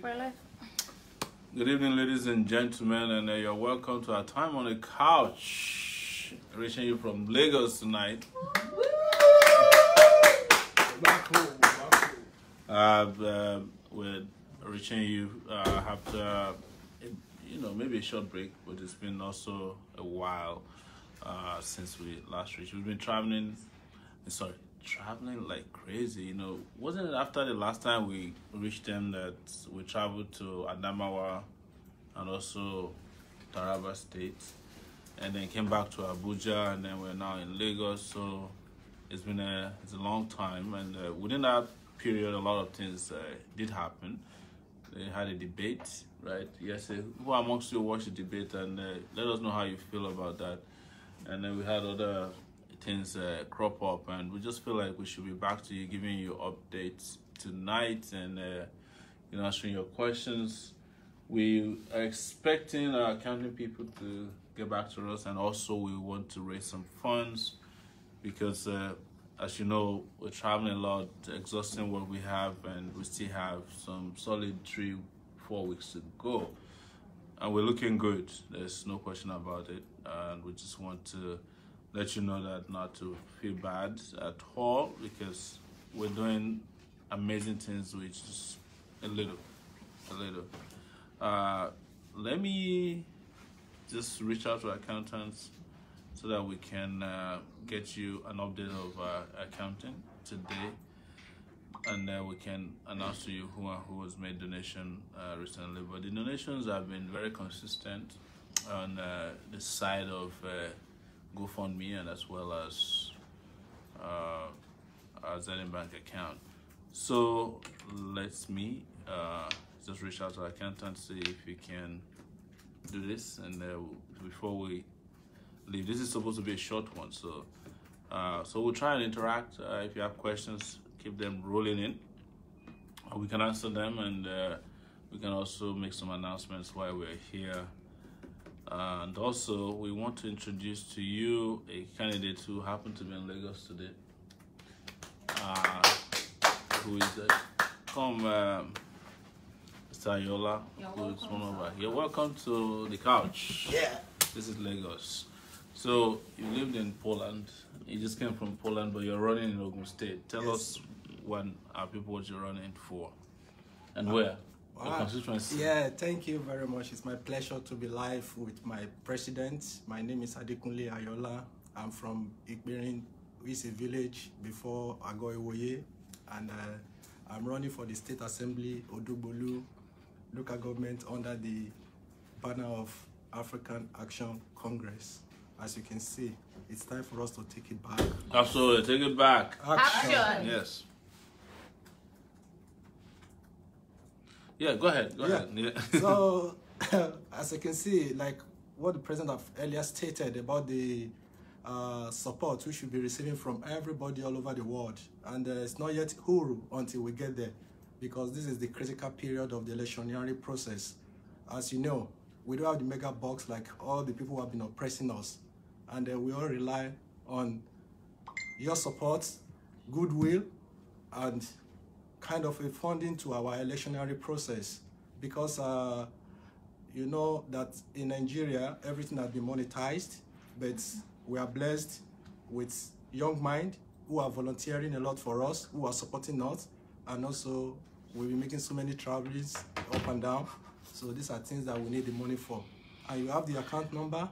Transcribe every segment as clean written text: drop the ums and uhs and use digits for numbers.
Really? Good evening, ladies and gentlemen, and you're welcome to our time on the couch. Reaching you from Lagos tonight. We're reaching you after, maybe a short break, but it's been also a while since we last reached. We've been traveling like crazy. Wasn't it after the last time we reached them that we traveled to Adamawa and also Taraba State, and then came back to Abuja, and then we're now in Lagos. So it's a long time, and within that period, a lot of things did happen. They had a debate, right? Yes, who amongst you watched the debate, and let us know how you feel about that. And then we had other things crop up, and we just feel like we should be back to you, giving you updates tonight, and answering your questions. We are expecting our accounting people to get back to us, and also we want to raise some funds because as you know, we're traveling a lot, exhausting what we have, and we still have some solid 3-4 weeks to go, and we're looking good. There's no question about it, and we just want to let you know that not to feel bad at all, because we're doing amazing things with just a little. Let me just reach out to accountants so that we can get you an update of accounting today, and then we can announce to you who has made donation recently. But the donations have been very consistent on the side of GoFundMe, and as well as our Zenith Bank account. So let me just reach out to our accountant, see if we can do this, and before we leave, this is supposed to be a short one, so we'll try and interact. If you have questions, keep them rolling in. We can answer them, and we can also make some announcements while we're here. And also, we want to introduce to you a candidate who happened to be in Lagos today. Who is it? Come, Mr. Ayola, who is one of our. You're welcome to the couch. Yeah. This is Lagos. So, you lived in Poland. You just came from Poland, but you're running in Ogun State. Tell us what you're running for and where. Wow. Yeah, thank you very much. It's my pleasure to be live with my president. My name is Adekunle Ayola. I'm from Ikberin, which is a village before Agoiwoye, and I'm running for the State Assembly, Odugbolu, local government, under the banner of African Action Congress. As you can see, it's time for us to take it back. Absolutely, take it back. Action. Yes. Yeah, go ahead. Yeah. So, as you can see, like what the president have earlier stated about the support we should be receiving from everybody all over the world, and it's not yet cool until we get there, because this is the critical period of the electioneering process. As you know, we don't have the mega box like all the people who have been oppressing us, and we all rely on your support, goodwill, and kind of a funding to our electioneering process, because you know that in Nigeria everything has been monetized, but we are blessed with young mind who are volunteering a lot for us, who are supporting us, and also we'll be making so many travels up and down. So these are things that we need the money for, and you have the account number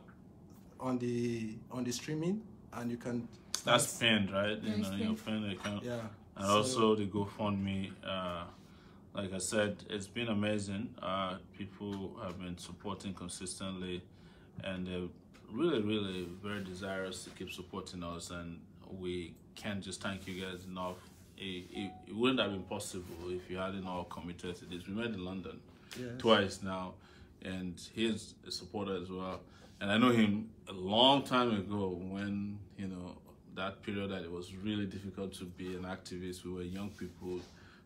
on the streaming, and you can. That's pinned, right? Your pinned account. Yeah. And also the GoFundMe, like I said, it's been amazing. People have been supporting consistently, and they're really, really very desirous to keep supporting us, and we can't just thank you guys enough. It wouldn't have been possible if you hadn't all committed to this. We met in London twice now, and he's a supporter as well. And I know him a long time ago when, that period that it was really difficult to be an activist. We were young people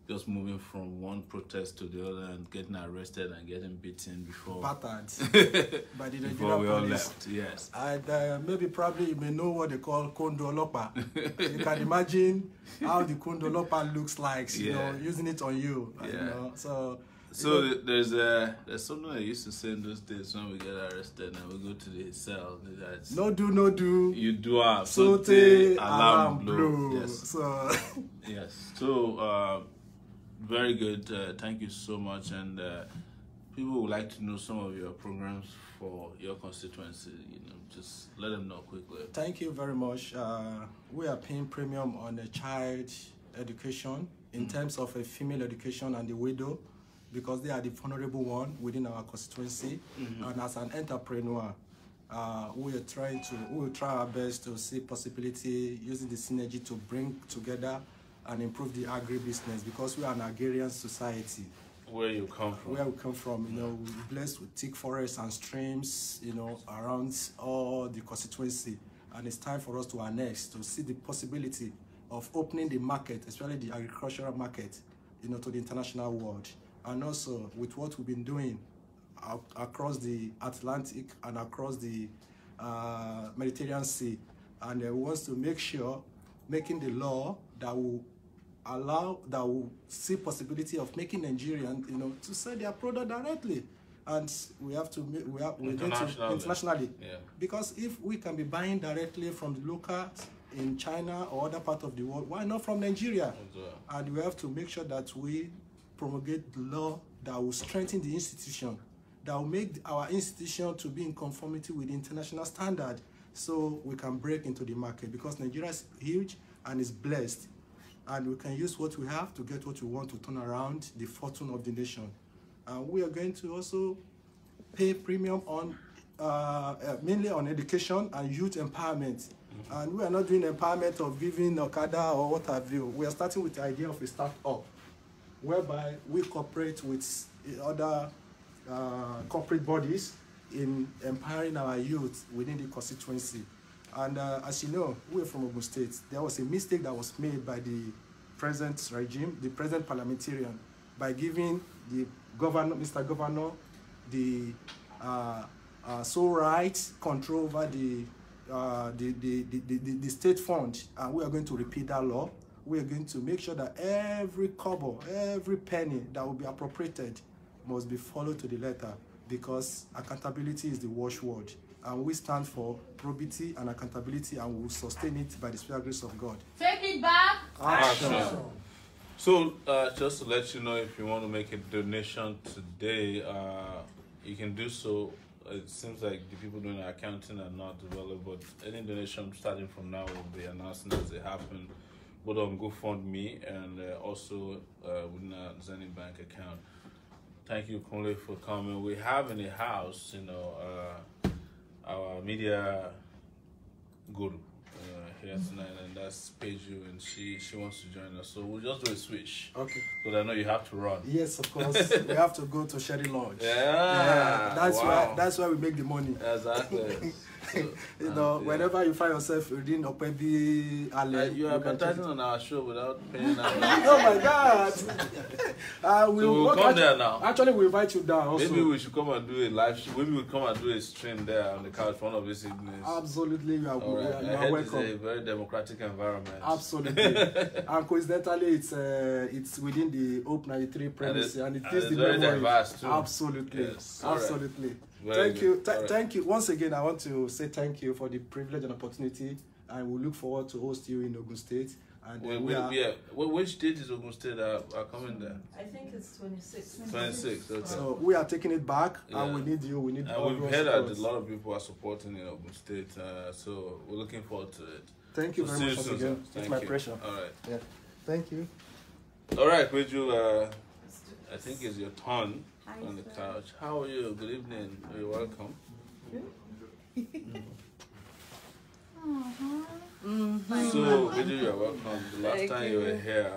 just moving from one protest to the other and getting arrested and getting beaten before. Battered by the Nigerian before we all police. left, yes. And probably you may know what they call Kondo Lopa. You can imagine how the Kondo Lopa looks like, you know, using it on you. You know? So So there's something I used to say in those days when we get arrested and we go to the cell. That's, no do. You do have Sote alarm blow. blow. Yes. So Yes. So very good. Thank you so much. And people would like to know some of your programs for your constituency. Just let them know quickly. thank you very much. We are paying premium on a child education in terms of a female education and the widow, because they are the vulnerable one within our constituency. And as an entrepreneur, we will try our best to see possibility using the synergy to bring together and improve the agribusiness, because we are an Nigerian society. Where you come from? Where we come from, we're blessed with thick forests and streams, around all the constituency. And it's time for us to annex, to see the possibility of opening the market, especially the agricultural market, to the international world. And also with what we've been doing across the Atlantic and across the Mediterranean Sea. And we want to make sure, making the law that will see possibility of making Nigerians, to sell their product directly. And we have to internationally. Yeah. Because if we can be buying directly from the locals in China or other part of the world, why not from Nigeria? And we have to make sure that we promulgate the law that will strengthen the institution, that will make our institution to be in conformity with the international standard, so we can break into the market, because Nigeria is huge and is blessed. And we can use what we have to get what we want to turn around the fortune of the nation. We are going to also pay premium on mainly on education and youth empowerment. And we are not doing empowerment of giving Okada or what have you. We are starting with the idea of a startup, whereby we cooperate with other corporate bodies in empowering our youth within the constituency. And as you know, we're from Ogun State. There was a mistake that was made by the present regime, the present parliamentarian, by giving the governor, Mr. Governor, the sole right control over the state fund. And we are going to repeat that law. We are going to make sure that every kobo, every penny that will be appropriated must be followed to the letter, because accountability is the watchword. And we stand for probity and accountability, and we will sustain it by the special grace of God. Take it back. Action. So, just to let you know, if you want to make a donation today, you can do so. It seems like the people doing accounting are not available, but any donation starting from now will be announced as they happen, both on GoFundMe and also within our Zenny Bank account. Thank you, Kunle, for coming. We have in the house, our media guru here tonight, and that's Peju, and she wants to join us. So we'll just do a switch. Okay. But I know you have to run. Yes, of course. We have to go to Sherry Lodge. Yeah. That's why we make the money. Exactly. Whenever you find yourself within Opebi Alley, you are advertising on our show without paying us. Oh my God! We'll come there now. Actually, we invite you down. Also. Maybe we should come and do a live show. Maybe we'll come and do a stream there on the couch one of these evenings. Absolutely, you are, right. you are welcome. It's a very democratic environment. Absolutely. And coincidentally, it's within the Hope 93 premises, and it is the very diverse too. Absolutely. Yes. Absolutely. Right. Thank you. Thank you. Once again, I want to say thank you for the privilege and opportunity, and we look forward to host you in Ogun State. And which date is Ogun State are coming there? I think it's 26. 26. Okay. So we are taking it back, and we need you. We need. And we've heard that a lot of people are supporting in Ogun State, so we're looking forward to it. Thank you very much again. It's my pleasure. All right. Yeah. Thank you. All right, Peju. I think it's your turn. Hi, on the sir. couch. How are you? Good evening. You're welcome. So, Peju, you're welcome. The last time you were here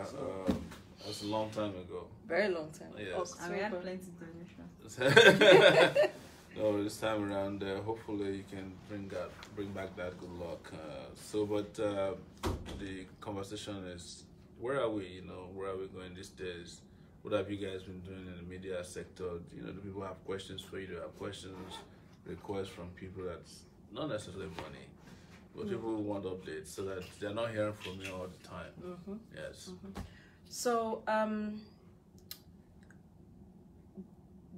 was a long time ago. Very long time. Yes. And we had plenty donation. So this time around, hopefully you can bring back that good luck. But the conversation is, where are we? Where are we going these days? What have you guys been doing in the media sector? Do people have questions for you? Do you have questions, requests from people that's not necessarily money, but people who want updates so that they're not hearing from you all the time. Yes. So,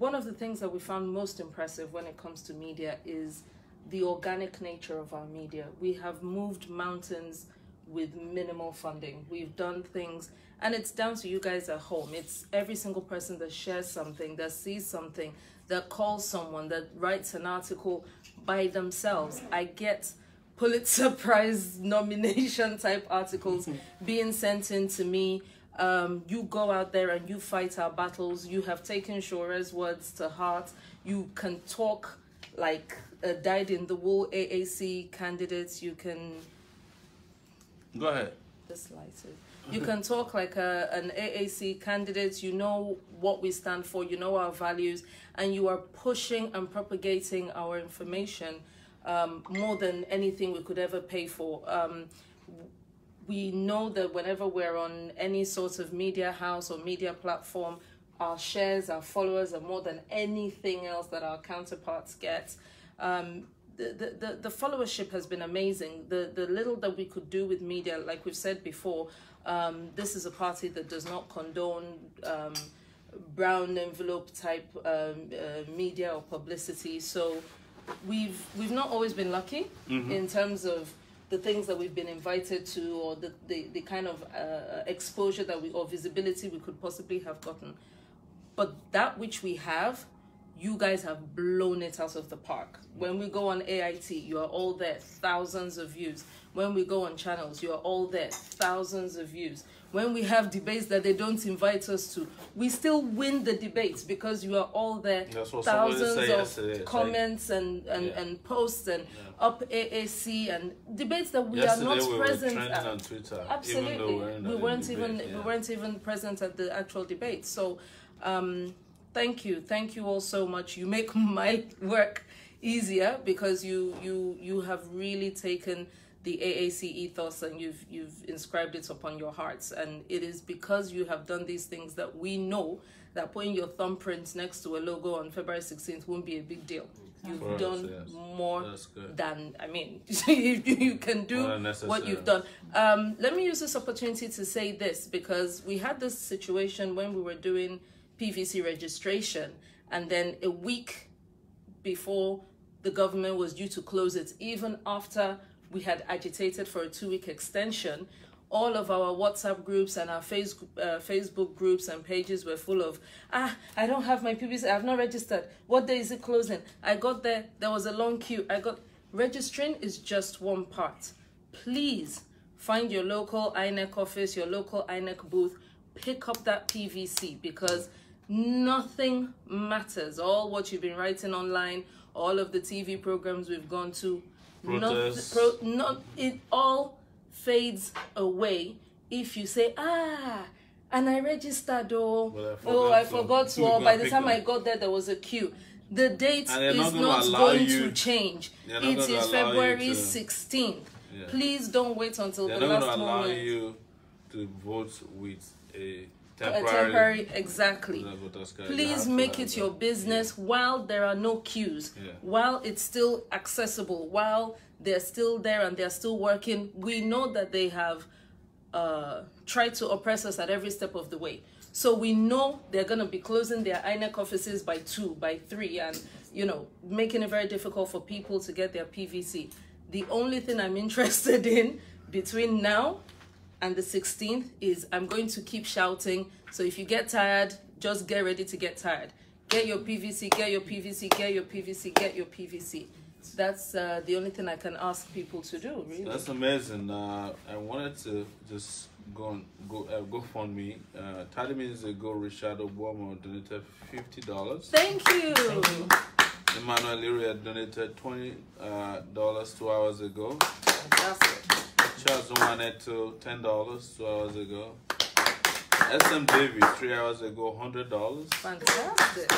one of the things that we found most impressive when it comes to media is the organic nature of our media. We have moved mountains with minimal funding. We've done things, and it's down to you guys at home. It's every single person that shares something, that sees something, that calls someone, that writes an article by themselves. I get Pulitzer Prize nomination type articles being sent in to me. You go out there and you fight our battles. You have taken Shore's words to heart. You can talk like a dyed-in-the-wool AAC candidates. You can... Go ahead. This lighted. You can talk like an AAC candidate. You know what we stand for. You know our values. And you are pushing and propagating our information more than anything we could ever pay for. We know that whenever we're on any sort of media house or media platform, our shares, our followers are more than anything else that our counterparts get. The followership has been amazing. The little that we could do with media, like we've said before, this is a party that does not condone brown envelope type media or publicity. So we've not always been lucky in terms of the things that we've been invited to, or the kind of exposure that or visibility we could possibly have gotten. But that which we have, you guys have blown it out of the park. When we go on AIT, you are all there, thousands of views. When we go on channels, you are all there, thousands of views. When we have debates that they don't invite us to, we still win the debates because you are all there, thousands of comments and posts and up AAC and debates that we are not present at. On Twitter, absolutely, we weren't even present at the actual debate. So thank you all so much. You make my work easier because you have really taken the AAC ethos and you've inscribed it upon your hearts, and it is because you have done these things that we know that putting your thumbprint next to a logo on February 16th won't be a big deal. You've done more than, I mean, you can do what you've done. Let me use this opportunity to say this, because we had this situation when we were doing PVC registration, and then a week before the government was due to close it, even after we had agitated for a 2-week extension, all of our WhatsApp groups and our Facebook groups and pages were full of, I don't have my PVC, I've not registered. What day is it closing? I got there was a long queue. Registering is just one part. Please find your local INEC office, your local INEC booth, pick up that PVC, because nothing matters. All what you've been writing online, all of the TV programs we've gone to, it all fades away if you say, and I registered, I forgot to, or by the time I got there was a queue. The date is not going to change. It is February 16th. Yeah. Please don't wait until the last moment. They're not going to allow you to vote with a temporary, exactly. Please make it your business while there are no queues, while it's still accessible, while they're still there and they're still working. We know that they have tried to oppress us at every step of the way. So we know they're going to be closing their INEC offices by 2, by 3, and, making it very difficult for people to get their PVC. The only thing I'm interested in between now and the 16th is I'm going to keep shouting. So if you get tired, just get ready to get tired. Get your PVC, get your PVC, get your PVC, get your PVC. That's the only thing I can ask people to do, really. That's amazing. I wanted to just go fund me. 30 minutes ago, Richard Obama donated $50. Thank you. Emmanuel Leary had donated $20 2 hours ago. Fantastic. Charles Omaneto, $10 2 hours ago. SM Davis, 3 hours ago, $100. Fantastic.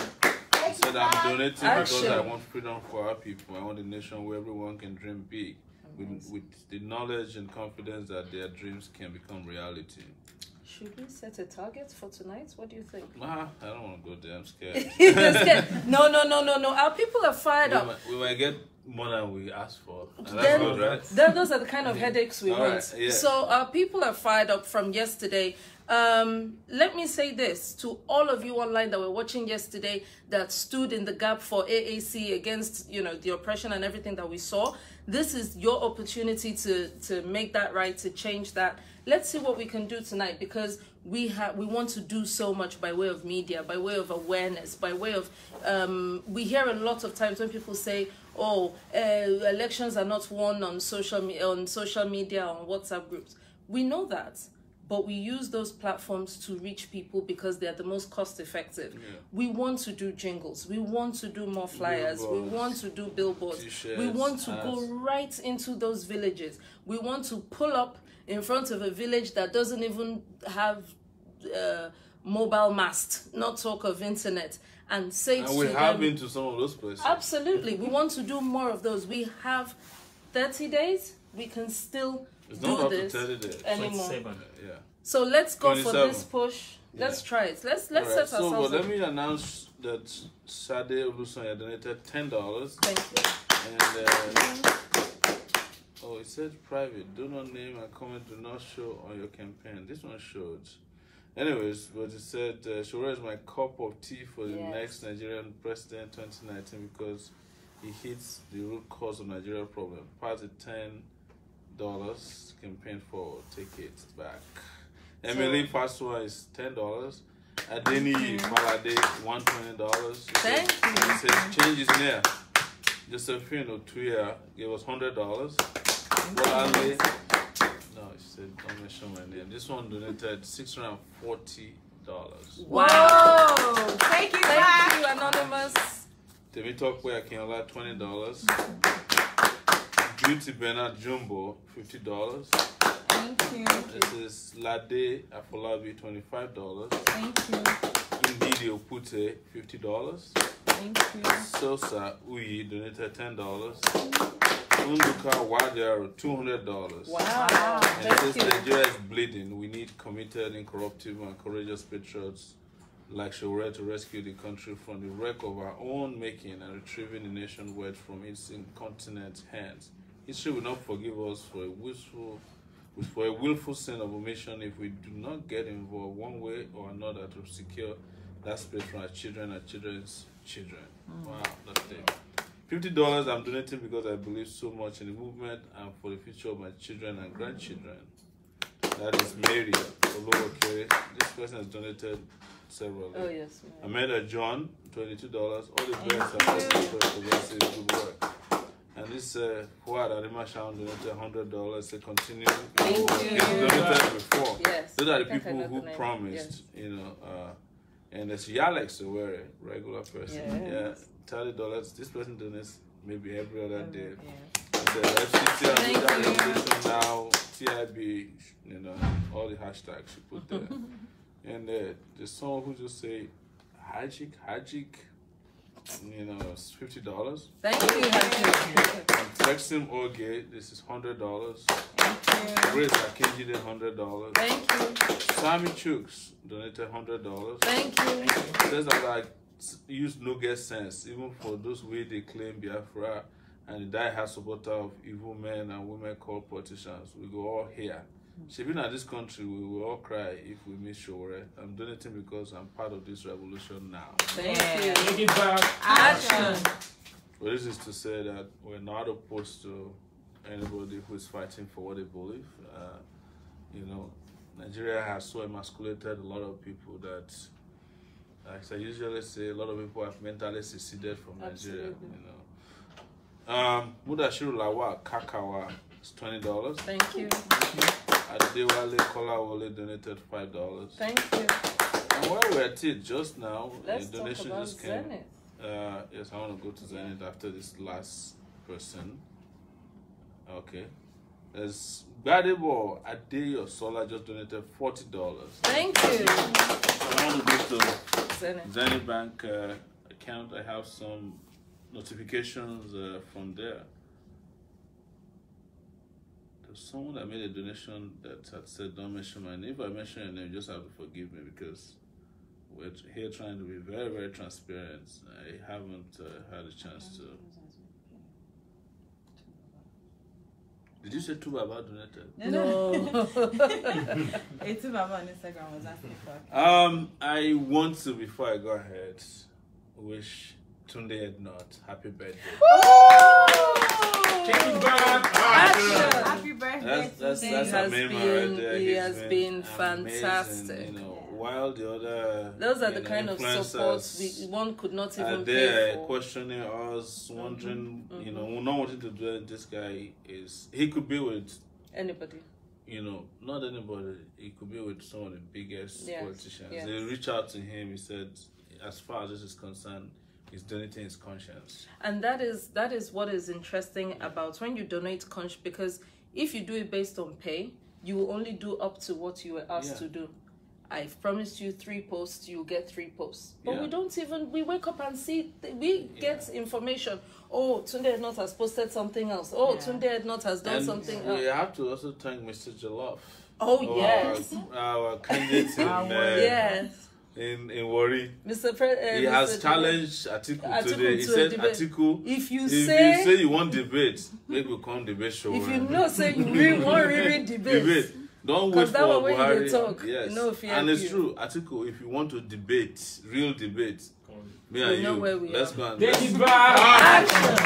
He said, I'm donating because I want freedom for our people. I want a nation where everyone can dream big with the knowledge and confidence that their dreams can become reality. Should we set a target for tonight? What do you think? I don't want to go there. I'm scared. You're scared? No. Our people are fired up. We might get more than we asked for. And that's Then, good, right? those are the kind of headaches we All want. right, yeah. So people are fired up from yesterday. Let me say this to all of you online that were watching yesterday that stood in the gap for AAC against, you know, the oppression and everything that we saw. This is your opportunity to make that right, to change that. Let's see what we can do tonight, because we want to do so much by way of media, by way of awareness, by way of we hear a lot of times when people say, oh, elections are not won on social media, on WhatsApp groups. We know that, but we use those platforms to reach people because they are the most cost effective. Yeah. We want to do jingles, we want to do more flyers, we want to do billboards, we want to go right into those villages. We want to pull up in front of a village that doesn't even have mobile mast, not talk of internet, and say to them... And we have been to some of those places. Absolutely. We want to do more of those. We have 30 days. We can still do this anymore. Yeah. So let's go for this push. Let's try it. Let's set ourselves up. So let me announce that Sade Olusonya donated $10. Thank you. And oh, it said private. Do not name and comment. Do not show on your campaign. This one showed. Anyways, but it said, Sowore is my cup of tea for the next Nigerian president 2019 because he hits the root cause of Nigeria problem. Pass the $10. Campaign forward. Take it back. Emily Pasua is $10. Adeni Falade $120. Thank you. It says change is near. Josephine Otuya gave us $100. Wale, no, she said don't mention my name. This one donated $640. Wow! Thank you, Anonymous. Temitokwe Akinola $20. Beauty Bernard Jumbo $50. Thank you. This is Lade Afolabi $25. Thank you. Indidi Opute $50. Thank you. Sosa Uyi donated $10. Unduka Wadiaro $200. Wow. And since Nigeria is bleeding, we need committed, incorruptible, and courageous patriots like Sowore to rescue the country from the wreck of our own making and retrieving the nation word from its incontinent hands. History will not forgive us for a willful sin of omission if we do not get involved one way or another to secure that space from our children and children's children. Wow, that's it. $50 I'm donating because I believe so much in the movement and for the future of my children and grandchildren. That is Mary Olowokere. This person has donated several. Oh yes. Amanda John, $22. All the best for progressive good work. And this Fuad Arimashan donated $100 to continue. Thank you. Donated before. Yes. Those are the people who promised, you know. And there's Yalek Sowore, regular person. Yeah. $30. This person donates maybe every other day. The FCC organization now, TIB, you know, all the hashtags she put there. And there's someone who just say Hajik, you know, it's $50. Thank you, Hajik. Texim Oge, this is $100. Thank you. Grace Akinji did $100. Thank you. Sammy Chooks donated $100. Thank you. Says that I use no get sense, even for those way they claim Biafra and the die-hard supporter of evil men and women called politicians. We go all here. Shipping at this country, we will all cry if we miss Sowore. I'm donating because I'm part of this revolution now. Thank you. Take it back. Action. But this is to say that we're not opposed to anybody who is fighting for what they believe. You know, Nigeria has so emasculated a lot of people that, like I usually say, a lot of people have mentally seceded from Nigeria. You know, Mudashiru Lawa Kakawa is $20. Thank you. Adewale Kolawole donated $5. Thank you. And while we're at it, just now, Let's a donation talk about just came. Zenith. Yes, I want to go to Zenith after this last person. Okay. There's Gbadebo Adeyo Sola just donated $40. Thank you. I want to go to Zenith. Zenith Bank account. I have some notifications from there. There's someone that made a donation that had said don't mention my name. If I mention your name, you just have to forgive me because we're here trying to be very, very transparent. I haven't had a chance to. Did you say 2 Baba donated? No. A 2 Baba on Instagram was asking for. I want to, before I go ahead, wish Tunde Ednut happy birthday. Happy birthday. That's He a has meme been, right there. he He's has been fantastic. amazing, you know, while the other Those are the kind of support one could not even pay for. questioning us, wondering, you know, not wanting to do it. This guy he could be with Anybody. You know, not anybody. He could be with some of the biggest politicians. Yes. They reached out to him. He said, as far as this is concerned, he's donating his conscience. And that is what is interesting about when you donate conscience, because if you do it based on pay, you will only do up to what you were asked to do. I've promised you 3 posts, you'll get 3 posts. But we don't even, we wake up and see, we get information. Oh, Tunde Ednut has posted something else. Oh, Tunde Ednut has done something else. We have to also thank Mr. Jollof. Oh, yes. Our candidate in Warri. He has challenged Atiku today. He said, Atiku, if you say you want debate, maybe we'll come debate show. If you know, say you really want debate. Don't wait for Buhari. Talk. Yes. No, and it's true. Atiku, if you want to debate, real debate, me and you, let's go and action.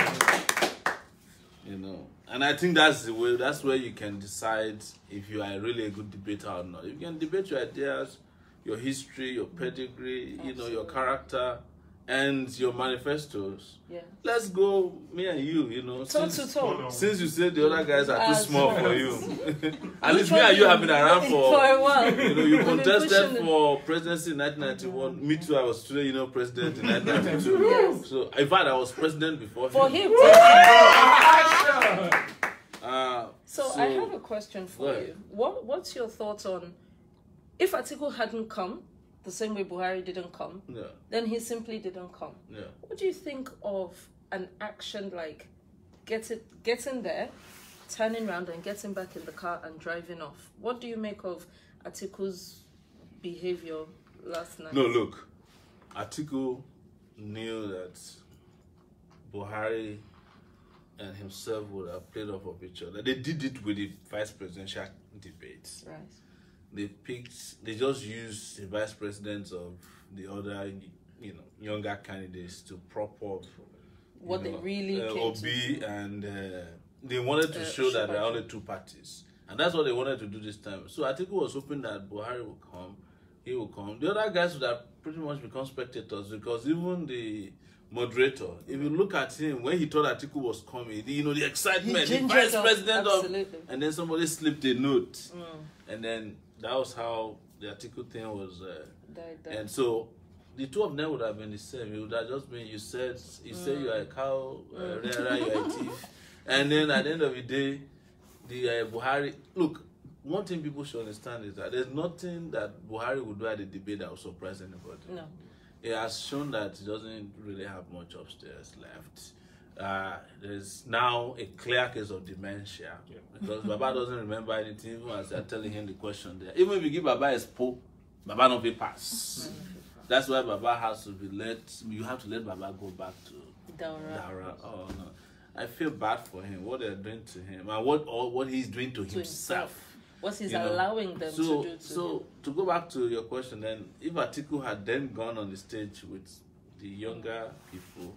You know, and I think that's the way. That's where you can decide if you are really a good debater or not. You can debate your ideas, your history, your pedigree, you know, your character, and your manifestos. Yeah. Let's go, me and you know. Talk. Since you said the other guys are too small for you. At least me and you have been around for a while. You know, you contested for presidency in 1991. Me too, I was student union president in 1992. Yes. So, in fact, I was president before for him. So I have a question for you. What's your thoughts on if Atiku hadn't come, the same way Buhari didn't come, then he simply didn't come. What do you think of an action like getting there, turning around and getting back in the car and driving off? What do you make of Atiku's behavior last night? No, look, Atiku knew that Buhari and himself would have played off of each other. They did it with the vice presidential debates. Right. They just used the vice presidents of the other, you know, younger candidates to prop up what they really came Obi to. And they wanted to show that there are only 2 parties. And that's what they wanted to do this time. So Atiku was hoping that Buhari would come, he will come. The other guys would have pretty much become spectators, because even the moderator, if you look at him, when he told Atiku was coming, you know, the excitement, the vice president and then somebody slipped a note. And then that was how the Atiku thing was. And so the 2 of them would have been the same. It would have just been, you say you are a cow, you are a thief. And then at the end of the day, the Buhari, look, one thing people should understand is that there's nothing that Buhari would do at the debate that will surprise anybody. No. It has shown that he doesn't really have much upstairs left. There's now a clear case of dementia, because Baba doesn't remember anything, even as they're telling him the question there. Even if you give Baba a spoke, Baba not be pass. That's why Baba has to be you have to let Baba go back to Daura. Oh no. I feel bad for him, what they're doing to him, and what he's doing to himself. What he's allowing them to do So to go back to your question then, if Atiku had then gone on the stage with the younger people,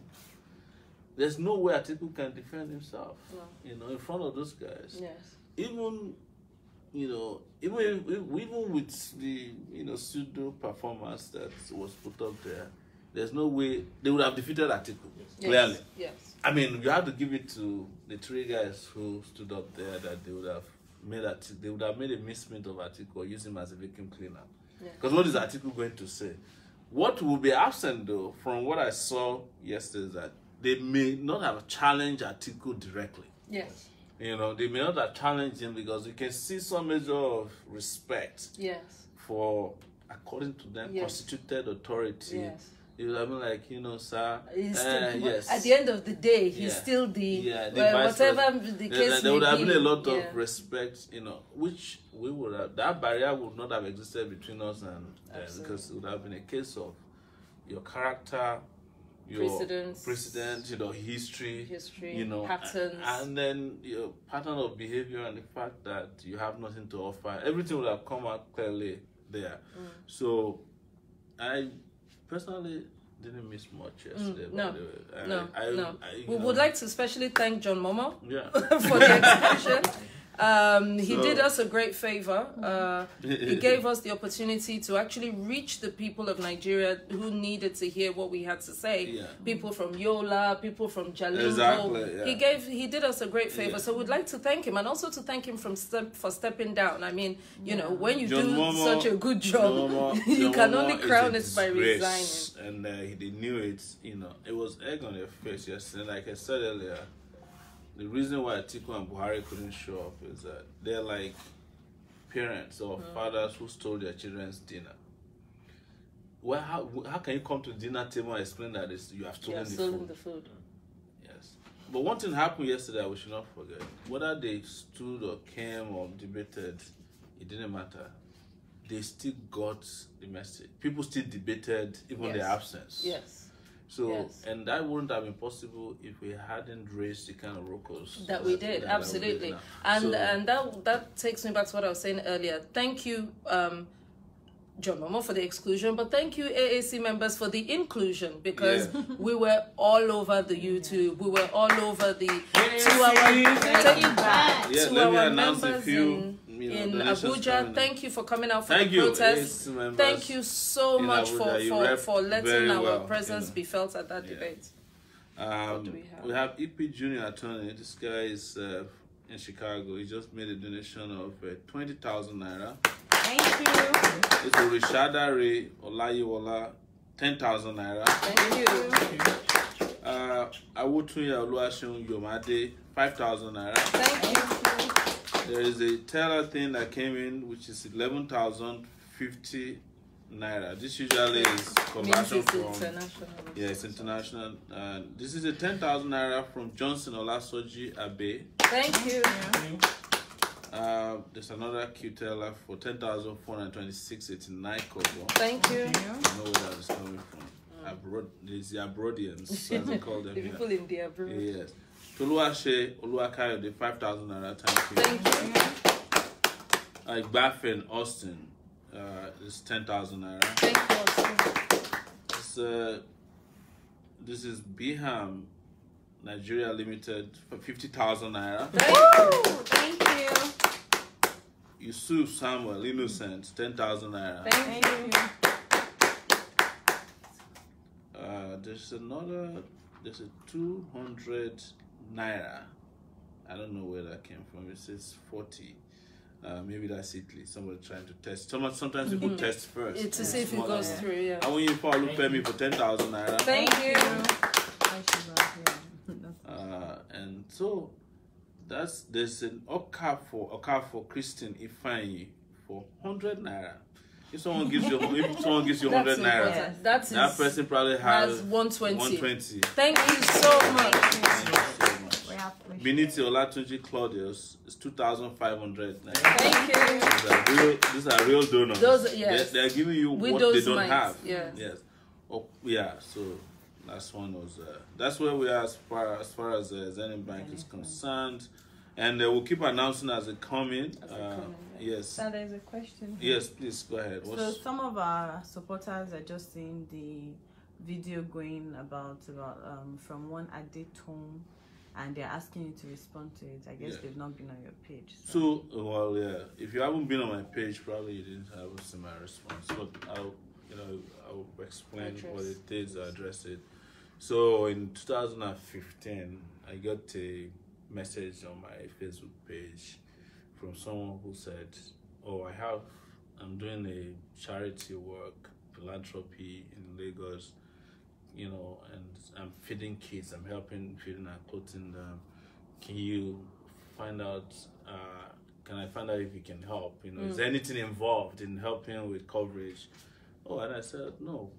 there's no way Atiku can defend himself. No. You know, in front of those guys. Yes. Even, you know, even with the, you know, pseudo performance that was put up there, there's no way they would have defeated Atiku. Clearly. Yes. I mean, you have to give it to the 3 guys who stood up there, that they would have made a misprint of Atiku or use him as a vacuum cleaner. Because what is Atiku going to say? What will be absent, though, from what I saw yesterday, is that they may not have challenged Atiku directly. Yes. You know, they may not have challenged him, because you can see some measure of respect for, according to them, constituted authority. Yes. It would have been like, you know, sir, yes. At the end of the day, he's still the whatever the case there would have been a lot of respect, you know, which we would have, that barrier would not have existed between us and them, because it would have been a case of your character, your precedent, history, patterns, and then your pattern of behavior and the fact that you have nothing to offer. Everything would have come out clearly there. So I personally didn't miss much yesterday. No. We would like to especially thank John Momo for the expression. He did us a great favor. He gave us the opportunity to actually reach the people of Nigeria who needed to hear what we had to say. Yeah. People from Yola, people from Jalingo. Exactly, yeah. He did us a great favor. So we'd like to thank him, and also to thank him for stepping down. I mean, when you John do Momo, such a good job, you can only crown it by resigning. And he knew it. It was egg on their face yesterday. Like I said earlier, the reason why Atiku and Buhari couldn't show up is that they're like parents or fathers who stole their children's dinner. Well, how can you come to the dinner table and explain that you have stolen the food? Yes. But one thing happened yesterday we should not forget. Whether they stood or came or debated, it didn't matter. They still got the message. People still debated even their absence. Yes. So, and that wouldn't have been possible if we hadn't raised the kind of ruckus that we did. Absolutely. And that takes me back to what I was saying earlier. Thank you, John Momo, for the exclusion, but thank you, AAC members, for the inclusion, because we were all over the YouTube. We were all over the 2 hour. Let me announce a few. In Abuja, thank you for coming out for the protest. Thank you so much for letting our presence be felt at that debate. What do we have? We have EP Junior Attorney. This guy is in Chicago. He just made a donation of 20,000 naira. Thank you. It's Rishada Ray Olayiwola, 10,000 naira. Thank you. Awutunya Oluwaseun Yomade, 5,000 naira. Thank you. There is a teller thing that came in, which is 11,050 naira. This usually is conversion from international. Yeah, it's international. This is a 10,000 naira from Johnson Olasoji Abe. Thank you. There's another Q teller for 10,426.89 kobo. Thank you. I know where that is coming from. Abroad, these the Abroadians, as they call them. The people in the abroad. Yes. Toluwase Oluwakayo, the 5,000 naira. Thank you. Igbafen Austin is 10,000 naira. Thank you, Austin. This is Biham Nigeria Limited for 50,000 naira. Thank you. Yusuf Samuel Innocent, 10,000 naira. Thank you. There's a 200 naira. I don't know where that came from. It says 40. Maybe that's Italy. Somebody trying to test. Sometimes people test first. To see if it goes through, yeah. I want you to pay me for 10,000 naira. Thank you. And so there's an Okafor Christine Ifeanyi for 100 naira. If someone gives you 100 naira, that person probably has 120. Thank you so much. Beniti Olatunji Claudius is 2,500 naira. Thank you. These are real donors. They're giving you what they don't have. Yes. So last one was that's where we are as far as Zenith Bank is concerned, and we'll keep announcing as it come in. Yes. So there's a question. Yes, please go ahead. So some of our supporters are just seeing the video going about from one addict home, and they're asking you to respond to it. I guess they've not been on your page. So if you haven't been on my page, probably you didn't have a similar response. But I'll explain what it is, address it. So in 2015, I got a message on my Facebook page from someone who said, I'm doing a charity work, philanthropy in Lagos, and I'm feeding kids, I'm helping feeding and clothing them. Can you find out, can I find out if you can help? Is there anything involved in helping with coverage? And I said, no,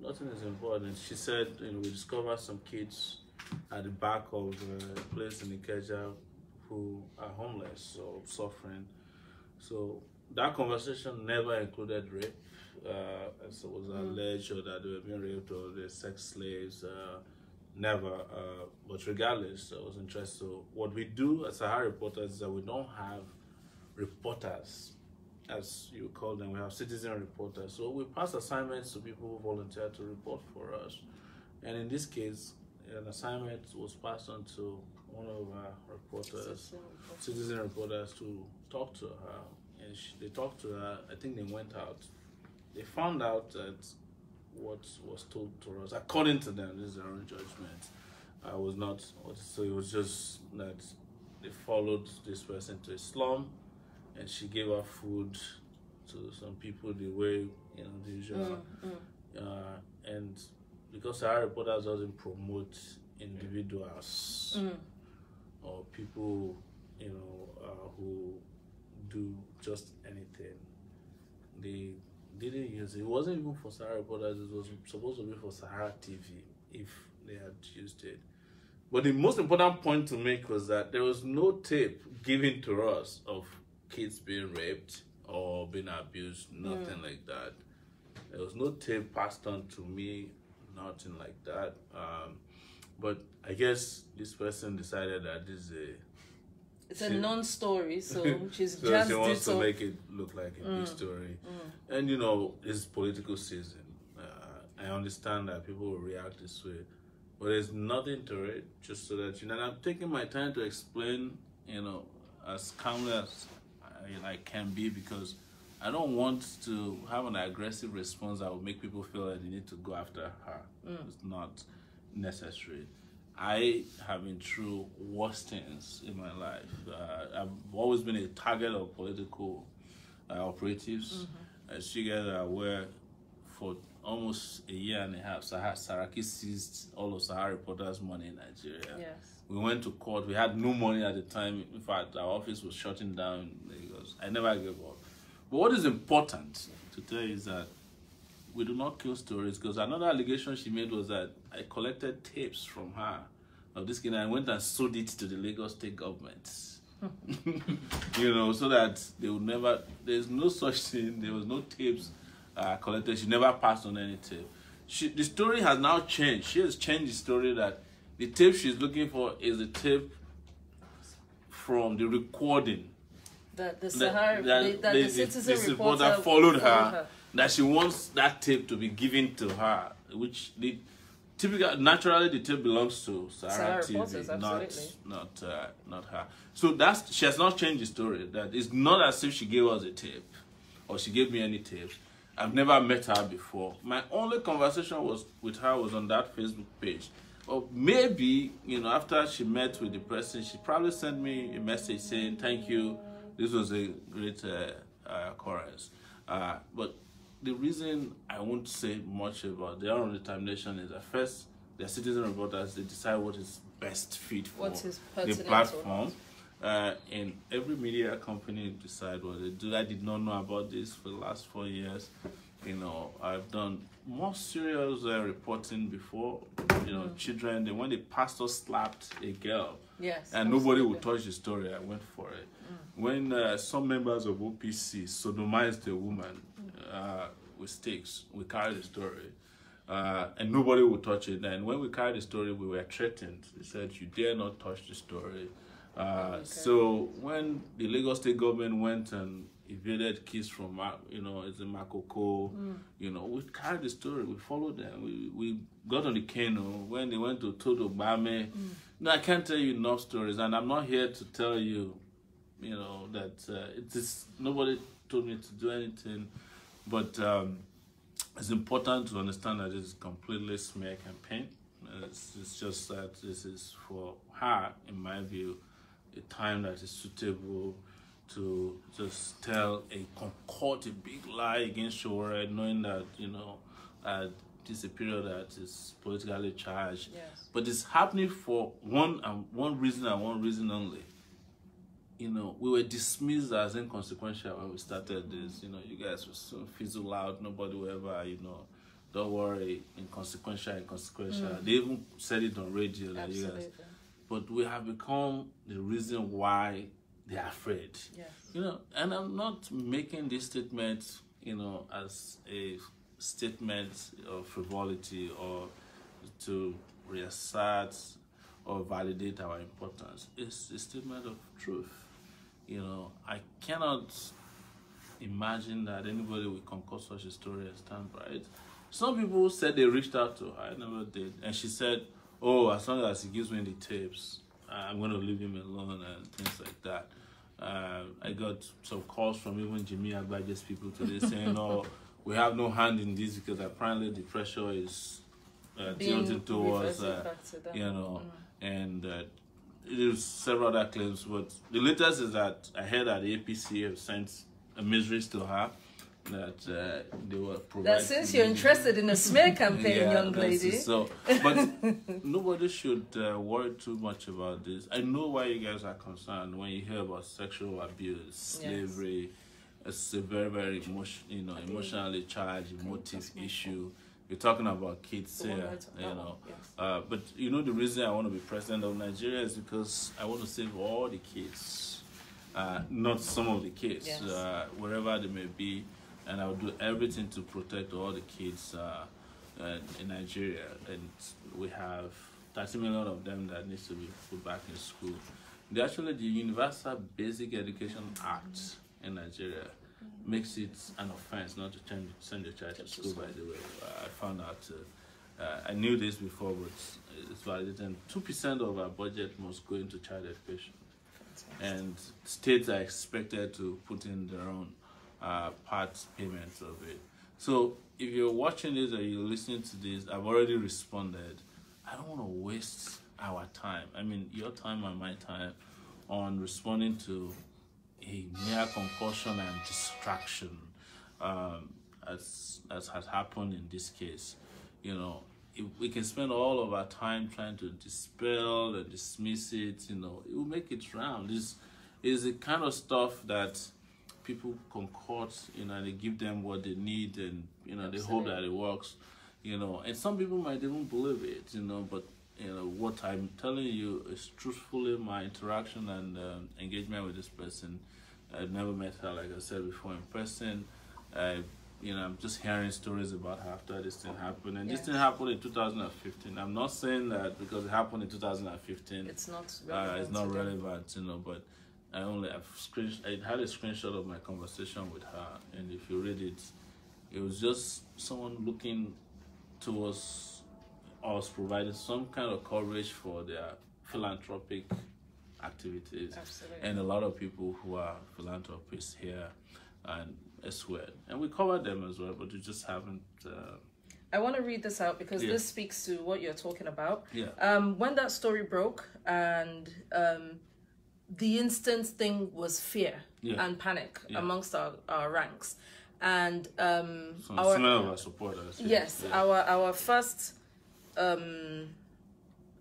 nothing is involved. And she said, we discovered some kids at the back of a place in Ikeja who are homeless or suffering. So that conversation never included rape as it was alleged, or that they were being raped or they're sex slaves. Never. But regardless, I was interested. So what we do as Sahara reporters is that we don't have reporters, as you call them. We have citizen reporters. So we pass assignments to people who volunteer to report for us. And in this case, an assignment was passed on to one of our reporters, citizen reporters, to talk to her. And they talked to her. I think they went out. They found out that what was told to us, according to them, this is their own judgment, was not. So it was just that they followed this person to a slum, and she gave her food to some people the way, the usual. And because our reporters doesn't promote individuals or people, who do just anything, they didn't use it. It wasn't even for Sahara reporters. It was supposed to be for Sahara TV if they had used it. But the most important point to make was that there was no tape given to us of kids being raped or being abused, nothing like that. There was no tape passed on to me, nothing like that. But I guess this person decided that this is it's a non-story, so she's so just she wants to make it look like a big story. And it's political season. I understand that people will react this way, but there's nothing to it, just so that and I'm taking my time to explain, as calmly as I can be, because I don't want to have an aggressive response that will make people feel that they need to go after her. It's not necessary. I have been through worse things in my life. I've always been a target of political operatives. As you guys are aware, for almost a year and a half, Saraki seized all of Sahara Reporters' money in Nigeria. Yes. We went to court. We had no money at the time. In fact, our office was shutting down in Lagos. I never gave up. But what is important to tell you is that we do not kill stories, because another allegation she made was that I collected tapes from her of this kid and I went and sold it to the Lagos state government. So that they would never, there's no such thing, there was no tapes collected. She never passed on any tape. The story has now changed. She has changed the story that the tape she's looking for is the tape from the recording. The citizen reporter followed her. That she wants that tape to be given to her, which naturally the tape belongs to Sahara TV, not her. So she has not changed the story. That it's not as if she gave us a tape or she gave me any tape. I've never met her before. My only conversation with her was on that Facebook page. Or maybe, after she met with the person, she probably sent me a message saying, "Thank you, this was a great occurrence." But the reason I won't say much about their own determination is that first, they're citizen reporters, they decide what is best fit for the platform. And every media company decide what they do. I did not know about this for the last 4 years. I've done more serious reporting before. Children, when the pastor slapped a girl, yes, and nobody would touch the story, I went for it. When some members of OPC sodomized a woman with sticks, we carried the story, and nobody would touch it. And when we carried the story, we were threatened. They said, "You dare not touch the story." So when the Lagos state government went and evaded kids from, it's in Makoko, we carried the story, we followed them, we got on the canoe when they went to Todo Bame. I can't tell you enough stories, and I'm not here to tell you, that nobody told me to do anything, but it's important to understand that it's completely smear campaign. It's just that this is for her, in my view, a time that is suitable to just tell a big lie against Sowore, knowing that, this is a period that is politically charged. Yes. But it's happening for one reason and one reason only. We were dismissed as inconsequential when we started this. You guys will soon fizzle out. Nobody will ever, don't worry, inconsequential. They even said it on radio. That you guys, but we have become the reason why they are afraid. Yes. And I'm not making this statement you know, as a statement of frivolity or to reassert or validate our importance. It's a statement of truth. You know, I cannot imagine that anybody will concoct such a story and stand by it. Some people said they reached out to her. I never did. And she said, oh, as long as he gives me the tapes, I'm going to leave him alone and things like that. I got some calls from even Jimmy Agbaje's people today saying, oh, we have no hand in this because apparently the pressure is tilted towards, you know, and there's several other claims. But the latest is that I heard that the APC have sent a miseries to her that they were providing. That since you're interested in a smear campaign, yeah, young lady. So, but nobody should worry too much about this. I know why you guys are concerned when you hear about sexual abuse, slavery. It's a very, very emotionally charged, emotive issue. We're talking about kids here, you know. Yes. But you know the reason I want to be president of Nigeria is because I want to save all the kids, not some of the kids, yes. Wherever they may be. And I'll do everything to protect all the kids in Nigeria. And we have 30 million of them that needs to be put back in school. The Universal Basic Education Act in Nigeria makes it an offense not to send your child to school, by the way. I found out, I knew this before, but it's validated. 2% of our budget must go into child education. Fantastic. And states are expected to put in their own part payments of it. So if you're watching this or you're listening to this, I've already responded. I don't want to waste our time. I mean, your time and my time on responding to a mere concussion and distraction, as has happened in this case. You know, if we can spend all of our time trying to dispel and dismiss it, you know, it will make it round. This is the kind of stuff that people concoct, you know, and they give them what they need, and you know, they hope that it works, you know. And some people might even believe it, you know. But you know what I'm telling you is truthfully my interaction and engagement with this person. I've never met her, like I said before, in person. You know, I'm just hearing stories about her after this thing happened, and this thing happened in 2015. I'm not saying that because it happened in 2015, it's not relevant, you know. But I had a screenshot of my conversation with her, and if you read it, it was just someone looking towards us providing some kind of coverage for their philanthropic activities. Absolutely. And a lot of people who are philanthropists here and elsewhere, and we cover them as well, but we just haven't. I want to read this out because this speaks to what you're talking about. Yeah. When that story broke, and the instant thing was fear and panic amongst our ranks, and some of our supporters. Yes, our first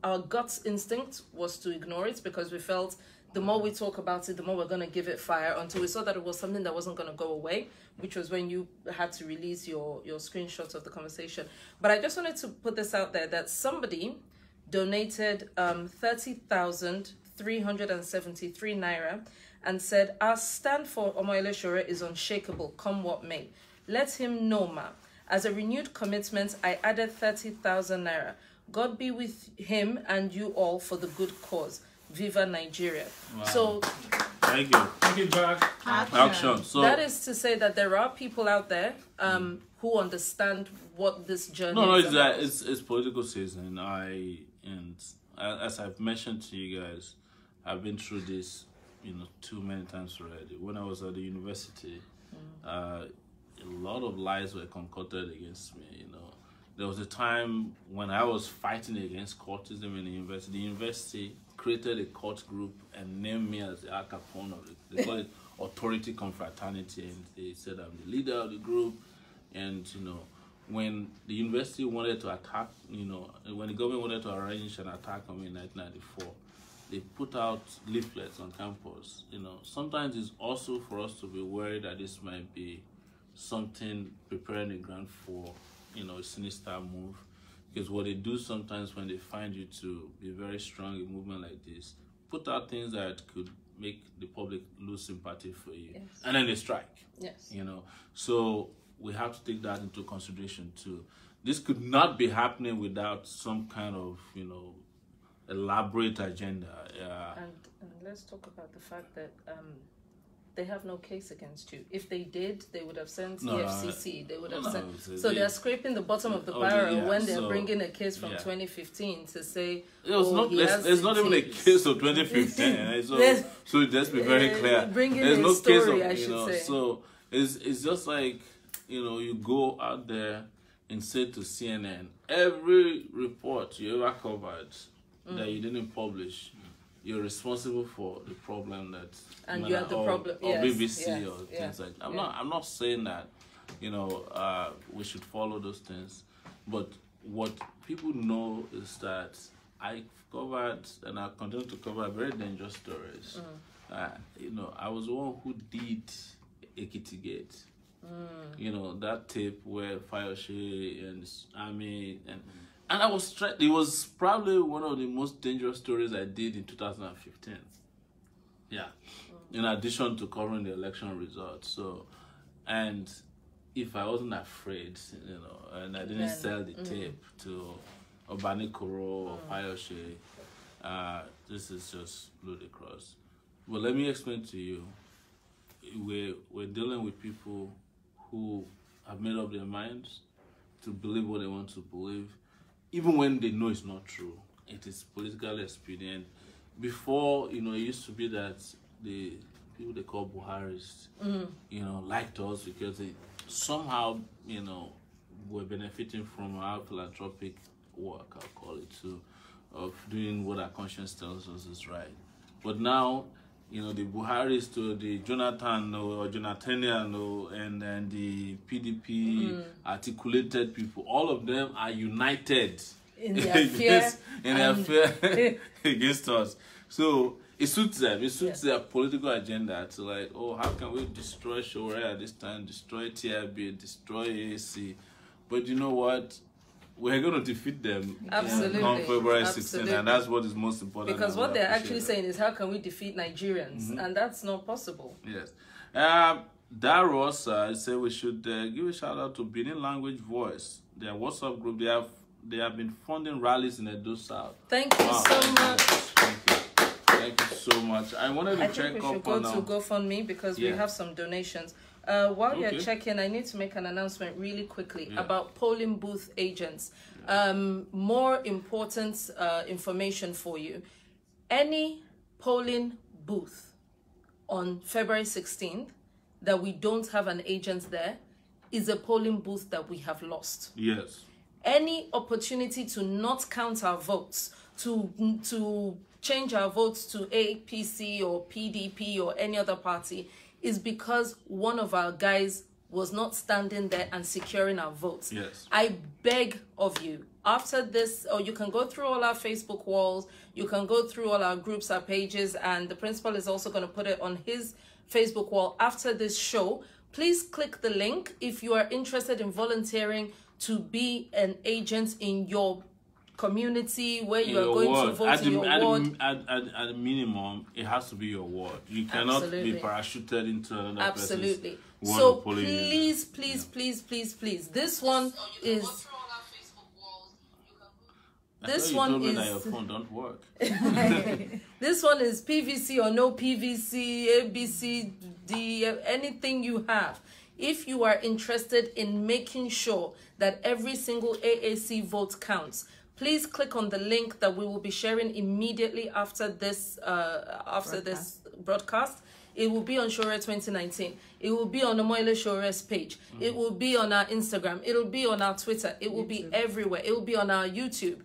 our gut instinct was to ignore it, because we felt the more we talk about it, the more we're going to give it fire, until we saw that it was something that wasn't going to go away, which was when you had to release your screenshots of the conversation. But I just wanted to put this out there, that somebody donated 30,373 naira and said, our stand for Omoyele Sowore is unshakable, come what may. Let him know, ma. As a renewed commitment, I added 30,000 naira. God be with him and you all for the good cause. Viva Nigeria. Wow. So thank you. Thank you, Jack. Action. So that is to say that there are people out there who understand what this journey is. No, it's political season. As I've mentioned to you guys, I've been through this, you know, too many times already. When I was at the university, a lot of lies were concocted against me, you know. There was a time when I was fighting against courtism in the university. The university created a court group and named me as the Al Capone of it. They call it Authority Confraternity, and they said I'm the leader of the group. And, you know, when the university wanted to attack, you know, when the government wanted to arrange an attack on me in 1994, they put out leaflets on campus. You know, sometimes it's also for us to be worried that this might be something preparing the ground for, you know, a sinister move. Because what they do sometimes when they find you to be very strong in a movement like this, put out things that could make the public lose sympathy for you. Yes. And then they strike. Yes. You know, so we have to take that into consideration too. This could not be happening without some kind of, you know, elaborate agenda. And let's talk about the fact that they have no case against you. If they did, they would have sent the FCC. They would have sent. So they're scraping the bottom of the barrel when they're bringing a case from 2015 to say. There's not even a case of 2015. So let's be very clear. There's no case of, you know. So it's just like, you know, you go out there and say to CNN, every report you ever covered that you didn't publish, you're responsible for the problem that, and you have the problem, or BBC or things like that. I'm not saying that, you know, we should follow those things, but what people know is that I covered and I continue to cover very dangerous stories. You know, I was the one who did Ekiti Gate. You know, that tape where Fayose and Army and I was it was probably one of the most dangerous stories I did in 2015. Yeah. In addition to covering the election results. So, and if I wasn't afraid, you know, and I didn't sell the tape to Obani Koro or Fayose, this is just ludicrous. But let me explain to you, we're dealing with people who have made up their minds to believe what they want to believe, even when they know it's not true. It is politically expedient. Before, you know, it used to be that the people they call Buharis, you know, liked us because they somehow, you know, were benefiting from our philanthropic work, I'll call it, too, of doing what our conscience tells us is right. But now, you know, the Buharis to the Jonathan or Jonathanian and then the PDP articulated people, all of them are united in their fear, against us. So it suits them. It suits their political agenda to like, oh, how can we destroy Sowore at this time, destroy TIB, destroy AAC? But you know what? We're going to defeat them on February 16th, and that's what is most important. Because what they're actually saying is, how can we defeat Nigerians? And that's not possible. Yes. Daros said we should give a shout out to Benin Language Voice, their WhatsApp group. They have been funding rallies in Edo South. Thank you so much. Thank you so much. I wanted to check up on... I think we should go to GoFundMe because we have some donations. While you're checking, I need to make an announcement really quickly about polling booth agents. More important information for you. Any polling booth on February 16th that we don't have an agent there is a polling booth that we have lost. Yes. Any opportunity to not count our votes, to change our votes to APC or PDP or any other party, is because one of our guys was not standing there and securing our votes. Yes. I beg of you, after this, or you can go through all our Facebook walls, you can go through all our groups, our pages, and the principal is also going to put it on his Facebook wall after this show. Please click the link if you are interested in volunteering to be an agent in your community where you are going to vote in your ward. At a minimum, it has to be your ward. You cannot be parachuted into another person's ward. So please, please, this one is... This one is... your phone don't work. This one is PVC or no PVC, ABC, D, anything you have. If you are interested in making sure that every single AAC vote counts, please click on the link that we will be sharing immediately after this broadcast. It will be on Sowore 2019. It will be on Omoyele Sowore's page. It will be on our Instagram. It will be on our Twitter. It will be everywhere. It will be on our YouTube.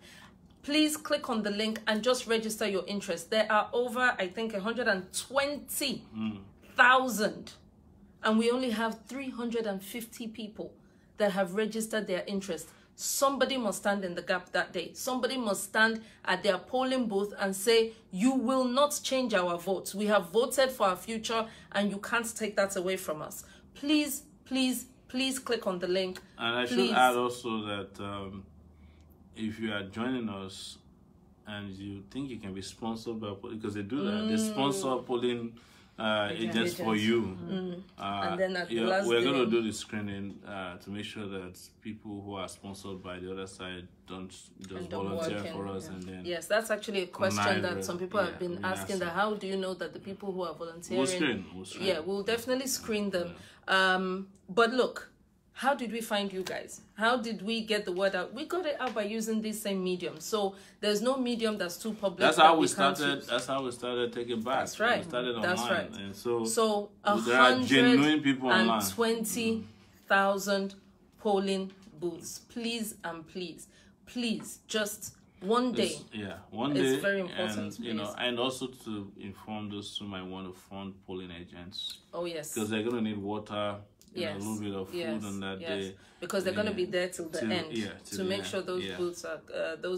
Please click on the link and just register your interest. There are over, I think, 120,000. And we only have 350 people that have registered their interest. Somebody must stand in the gap that day. Somebody must stand at their polling booth and say, you will not change our votes. We have voted for our future and you can't take that away from us. Please, please, please click on the link. And I should add also that if you are joining us and you think you can be sponsored by, because they do that. They sponsor polling agents for you. And then at the yeah, last we're day, going to do the screening to make sure that people who are sponsored by the other side don't just volunteer for us. And then yes, that's actually a question that some people have been asking. That how do you know that the people who are volunteering? We'll screen. Yeah, we'll definitely screen them. But look, how did we find you guys? How did we get the word out? We got it out by using this same medium. So there's no medium that's too public. That's how we started. That's how we started taking back. That's right. We started online. That's right. And so there are genuine people online. 120,000 polling booths. Please and please, just one day. One day. It's very important. And, and also to inform those who might want to fund polling agents. Oh yes. Because they're going to need water. A little bit of food on that day, because they're going to be there till the end to make sure those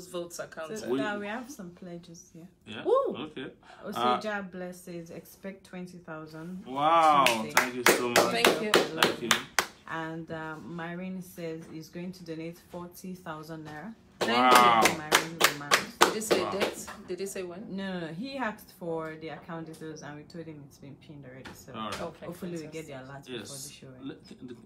votes are counted. So now we have some pledges here. Yeah. Woo. Okay. Oseja blesses, expect 20,000. Wow! Thank you so much. Thank you. Thank you. And Myrene says he's going to donate 40,000 naira. Thank you. Myrene Romance. Did he say date? Did he say when? No. He asked for the account details and we told him it's been pinned already. So hopefully we get the alert before the show.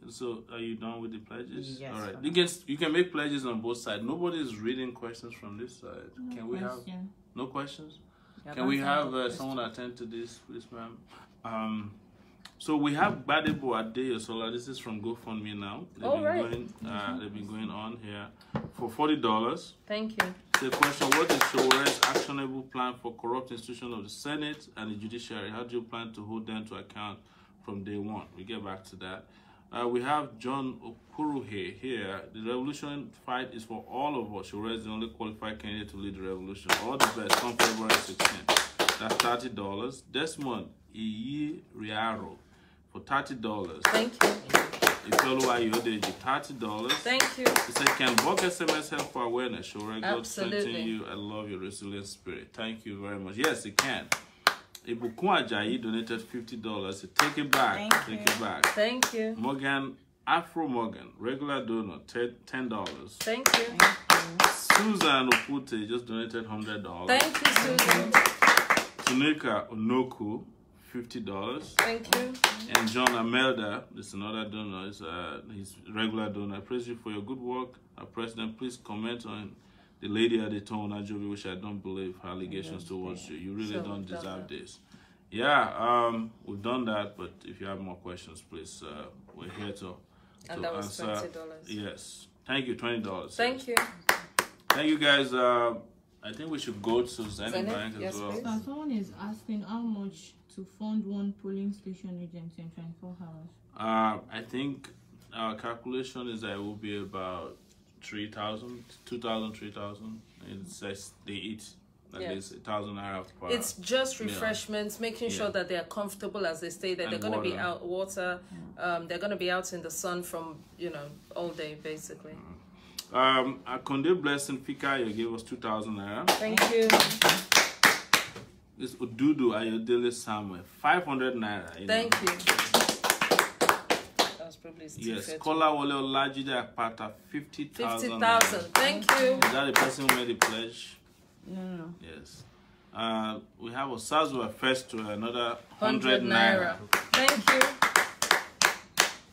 So are you done with the pledges? Yes. All right. You can make pledges on both sides. Nobody's reading questions from this side. Can we have no questions? Can we have someone attend to this, please, ma'am? So we have Badebo Adeyosola. This is from GoFundMe now. They've been going on here for $40. Thank you. The question: what is Sowore's actionable plan for corrupt institutions of the Senate and the judiciary? How do you plan to hold them to account from day one? We get back to that. We have John Okuruhe here. The revolution fight is for all of us. Sowore is the only qualified candidate to lead the revolution. All the best. Come February 16th. That's $30. Desmond Iyiriaro for $30. Thank you. $30. Thank you. He said, can bulk SMS help for awareness? Sowore, God strengthen you. I love your resilient spirit. Thank you very much. Yes, it can. Ibukun Ajayi donated $50. Take it back. Take it back. Thank you. Afro Morgan, regular donor, $10. Thank you. Susan Opute just donated $100. Thank you, Susan. Tunika Onoku, $50. Thank you. And John Amelda, this is another donor, he's regular donor. I praise you for your good work. President, please comment on the lady at the tone, Ajobi, which I don't believe her allegations towards you. You really don't deserve this. Yeah, we've done that, but if you have more questions, please, we're here to answer. $20. Yes. Thank you, $20. Thank you. Thank you, guys. I think we should go to Zenith Bank as well. So someone is asking how much to fund one polling station agent in 24 hours. I think our calculation is that it will be about 3,000, 2,000, 3,000. It says they eat at least 1,000 naira per hour. It's just refreshments, making sure that they are comfortable as they stay there. They're going to be out water. They're going to be out in the sun from all day basically. Akonde Blessing Fika, you gave us 2,000 naira. Thank you. This Odudu Ayodele Samuel, 500 naira. Thank you. That's probably yes. Kola Wole Olajide Apata, 50,000. 50,000. Thank you. Is that the person who made the pledge? No. Yes. We have Osazua first to another 100 naira. Thank you.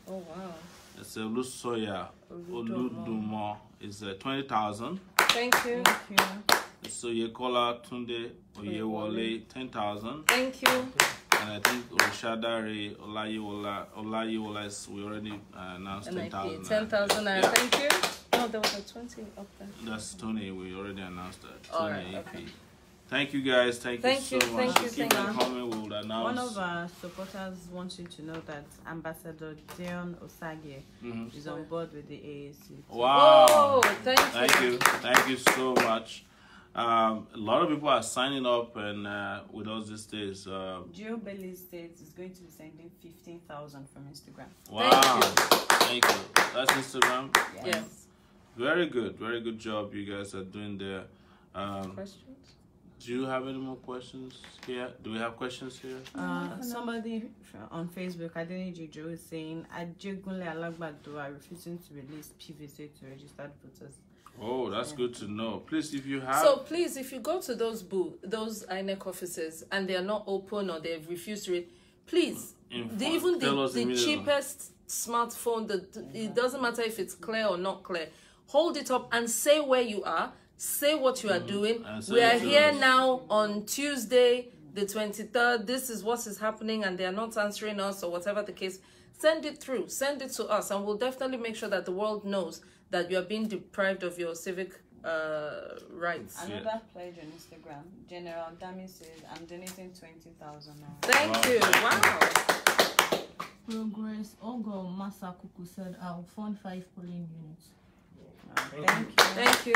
Oh wow. It's a Lusoya Oludumo is 20,000. Thank you. Thank you. So Yekola Tunde Oyewole 10,000. Thank you. And I think Oshadare Olayiwola is we already announced 10,000. 10,000 naira. Thank you. No, there was a 20 up there. That's Tony. We already announced that. All Tony right. Okay. Thank you guys. Thank you so much. Keep them coming. We will announce. One of our supporters wants you to know that Ambassador Dion Osage is on board with the AAC. Wow. Oh, thank you. Thank you so much. A lot of people are signing up and with us these days. Gio Bailey states is going to be sending 15,000 from Instagram. Wow. Thank you. That's Instagram? Yes. Very good. Very good job you guys are doing there. Questions? Do you have any more questions here? Do we have questions here? Somebody on Facebook, Adeniji Joe, is saying Ajegunle Alagbado are refusing to release PVC to registered voters. Oh, that's good to know. Please, if you have... So please, if you go to those INEC offices and they are not open or they've refused to read, please, even the cheapest smartphone, it doesn't matter if it's clear or not clear, hold it up and say where you are, say what you are doing. We are here now on Tuesday, the 23rd. This is what is happening and they are not answering us or whatever the case. Send it through. Send it to us and we'll definitely make sure that the world knows that you are being deprived of your civic rights. Another pledge on Instagram. General Dami says, I'm donating 20,000 now. Thank you. Wow. Progress. Ogo Masakuku said, I'll fund 5 polling units. Thank you.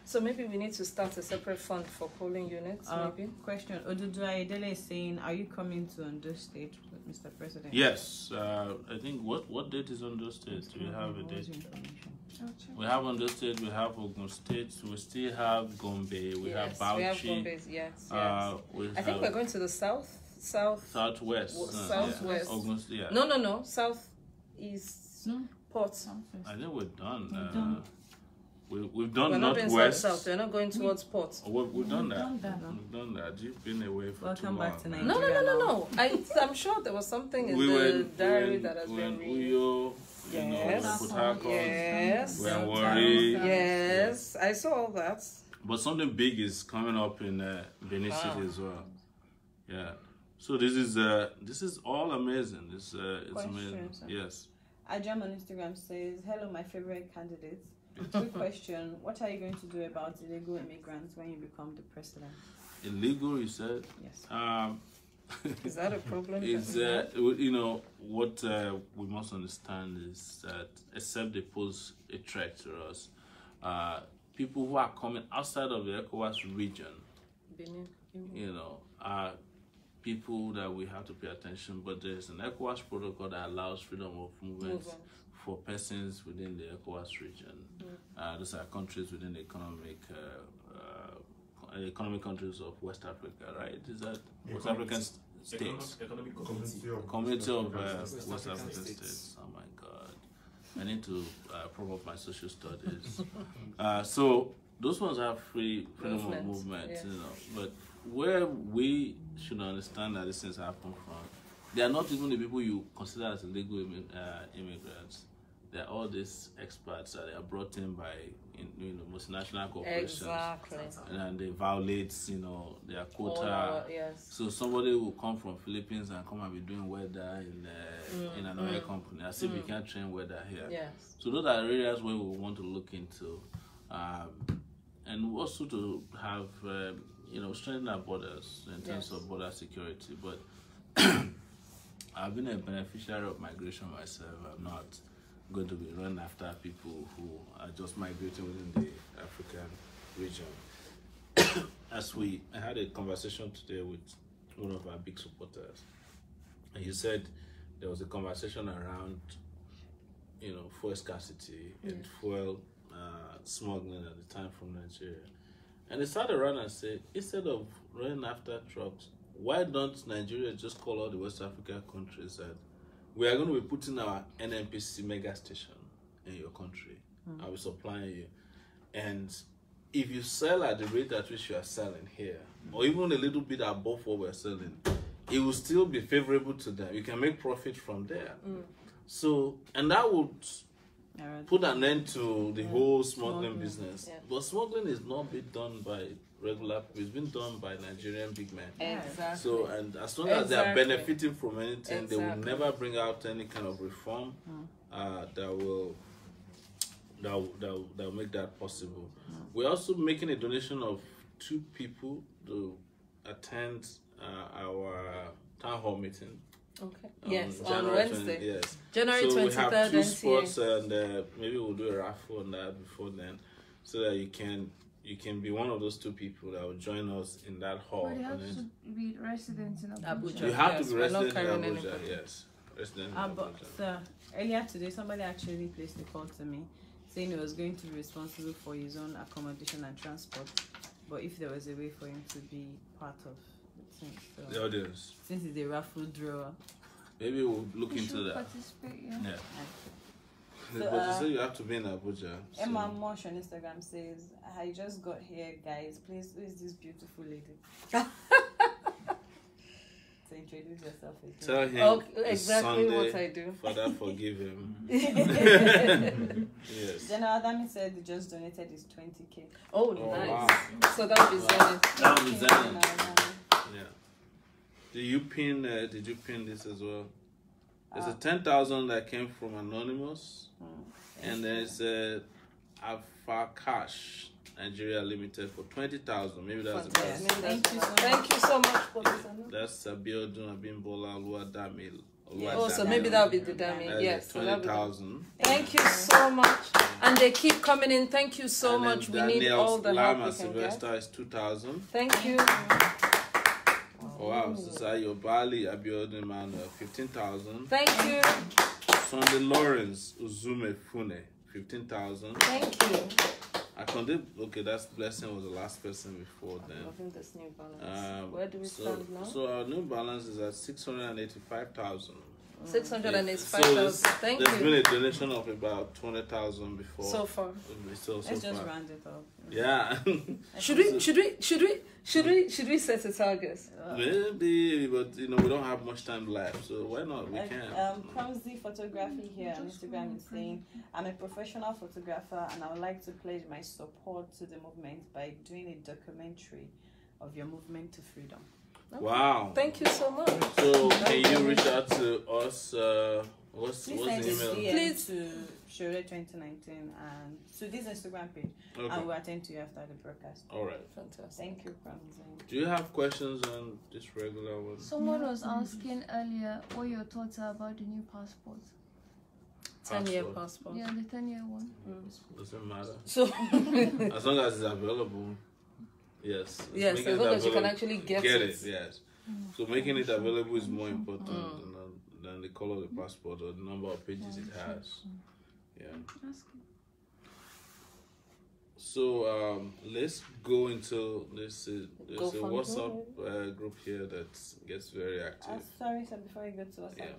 So maybe we need to start a separate fund for polling units, maybe. Question. Odudu Ayedele is saying, are you coming to Ondo State with Mr. President? Yes. I think, what date is Ondo State? Do we have a date? We have Ondo State, we have Ogun State, we still have Gombe, we have Bauchi. We have Gombe, yes. I think we're going to the southwest. Southwest. Ogun, yeah. No. Southeast. No. Port. I think we're done. We've done we're not northwest. South. We're not going towards Port. We've done that. We've done that. You've been away for Welcome back to Nigeria. No. I'm sure there was something in the diary that has been read. Uyo, yes. Yes. We're worried. Yes. I saw all that. But something big is coming up in Benin City as well. Yeah. So this is all amazing. It's amazing. Yes. Ajam on Instagram says, hello, my favorite candidates. Quick question. What are you going to do about illegal immigrants when you become the president? Illegal, you said? Yes. Is that a problem? What we must understand is that except they pose a threat to us, people who are coming outside of the ECOWAS region, are people that we have to pay attention. But there's an ECOWAS protocol that allows freedom of movement for persons within the ECOWAS region. Those are countries within the economic countries of West Africa, right? Is that West African states? Community of West African states. Oh my God. I need to prop up my social studies. So those ones have freedom of movement, but where we should understand that these things happen from, they are not even the people you consider as illegal immigrants. They are all these experts that are brought in by multinational corporations. Exactly. And they violate, their quota. So somebody will come from Philippines and come and be doing weather in another company. As if you can't train weather here. Yes. So those are areas where we want to look into. And also to have, strengthen our borders in terms of border security. But I've been a beneficiary of migration myself. I'm not going to be run after people who are just migrating within the African region. I had a conversation today with one of our big supporters, and he said there was a conversation around, fuel scarcity and fuel smuggling at the time from Nigeria. And they started around and said, instead of running after trucks, why don't Nigeria just call all the West African countries that we are going to be putting our NNPC mega station in your country. I'll be supplying you. And if you sell at the rate at which you are selling here, or even a little bit above what we're selling, it will still be favorable to them. You can make profit from there. So, and that would put an end to the whole smuggling business. But smuggling is not being done by regular people. It's been done by Nigerian big men. Exactly. So, and as long as they are benefiting from anything, they will never bring out any kind of reform that will make that possible. We're also making a donation of 2 people to attend our town hall meeting. Okay. Yes, on Wednesday. Yes. January 23rd. So we have 2 spots, and maybe we'll do a raffle on that before then, so that you can be one of those 2 people that will join us in that hall. But you have to be resident in Abuja. You have to be resident in Abuja, yes. Resident in Abuja. But earlier today, somebody actually placed a call to me saying he was going to be responsible for his own accommodation and transport, but if there was a way for him to be part of the audience. Since it's a raffle draw, maybe we'll look into that. Participate, yeah. But you say you have to be in Abuja. Emma Mosh on Instagram says, I just got here, guys. Please, who is this beautiful lady? So introduce yourself again. Tell him exactly Sunday, what I do. Father, forgive him. Yes. General Adami said he just donated his 20K. Oh, Oh, nice. wow. So that would be Zenith. That was General Zen. Adami. Yeah. Did you pin this as well? There's a 10,000 that came from Anonymous. And there's a Afakash Nigeria Limited for 20,000. Maybe that's the best. Thank you so much. Thank you so much for this. That's Abiodun Abimbola Oluwadamil. Oh, so maybe that'll be the damage. Yes. So that'll be 20,000. Thank you so much. And they keep coming in. Thank you so And then much. We need Daniel all the help Lama we can get. Sylvester is 2,000. Thank you. Oh, wow. Sasayo Bali Abiodun Emmanuel 15,000. Thank you. Sunday Lawrence Uzume Fune 15,000. Thank you. Okay, that's Blessing was the last person before then. Loving this new balance. Where do we stand now? So our new balance is at 685,000. 685,000. Thank There's been you. a donation of about 20,000 before. So far. Let's just round it up. Yeah. Should we set a target? Maybe, but we don't have much time left, so why not? We can. Clumsy Photography here on Instagram is saying, I'm a professional photographer and I would like to pledge my support to the movement by doing a documentary of your movement to freedom. Okay. Wow. Thank you so much. So can you reach out to us? What's the Please send email? Please to Shure 2019 and to this Instagram page, Okay. and we'll attend to you after the broadcast. All right. Fantastic. Thank you, Clumsy. Do you have questions on this regular one? Someone was asking earlier what your thoughts are about the new passport. 10-year passport. Yeah, the 10-year one. Doesn't matter. So As long as it's available. Yes. yes, Making as it long as you can available- actually get it. it. Yes. So making it available is more important than the color of the passport or the number of pages it has. Yeah. That's good. So let's go into this. There's Go a from WhatsApp group here that gets very active. Sorry, sir, before you go to WhatsApp. Yeah.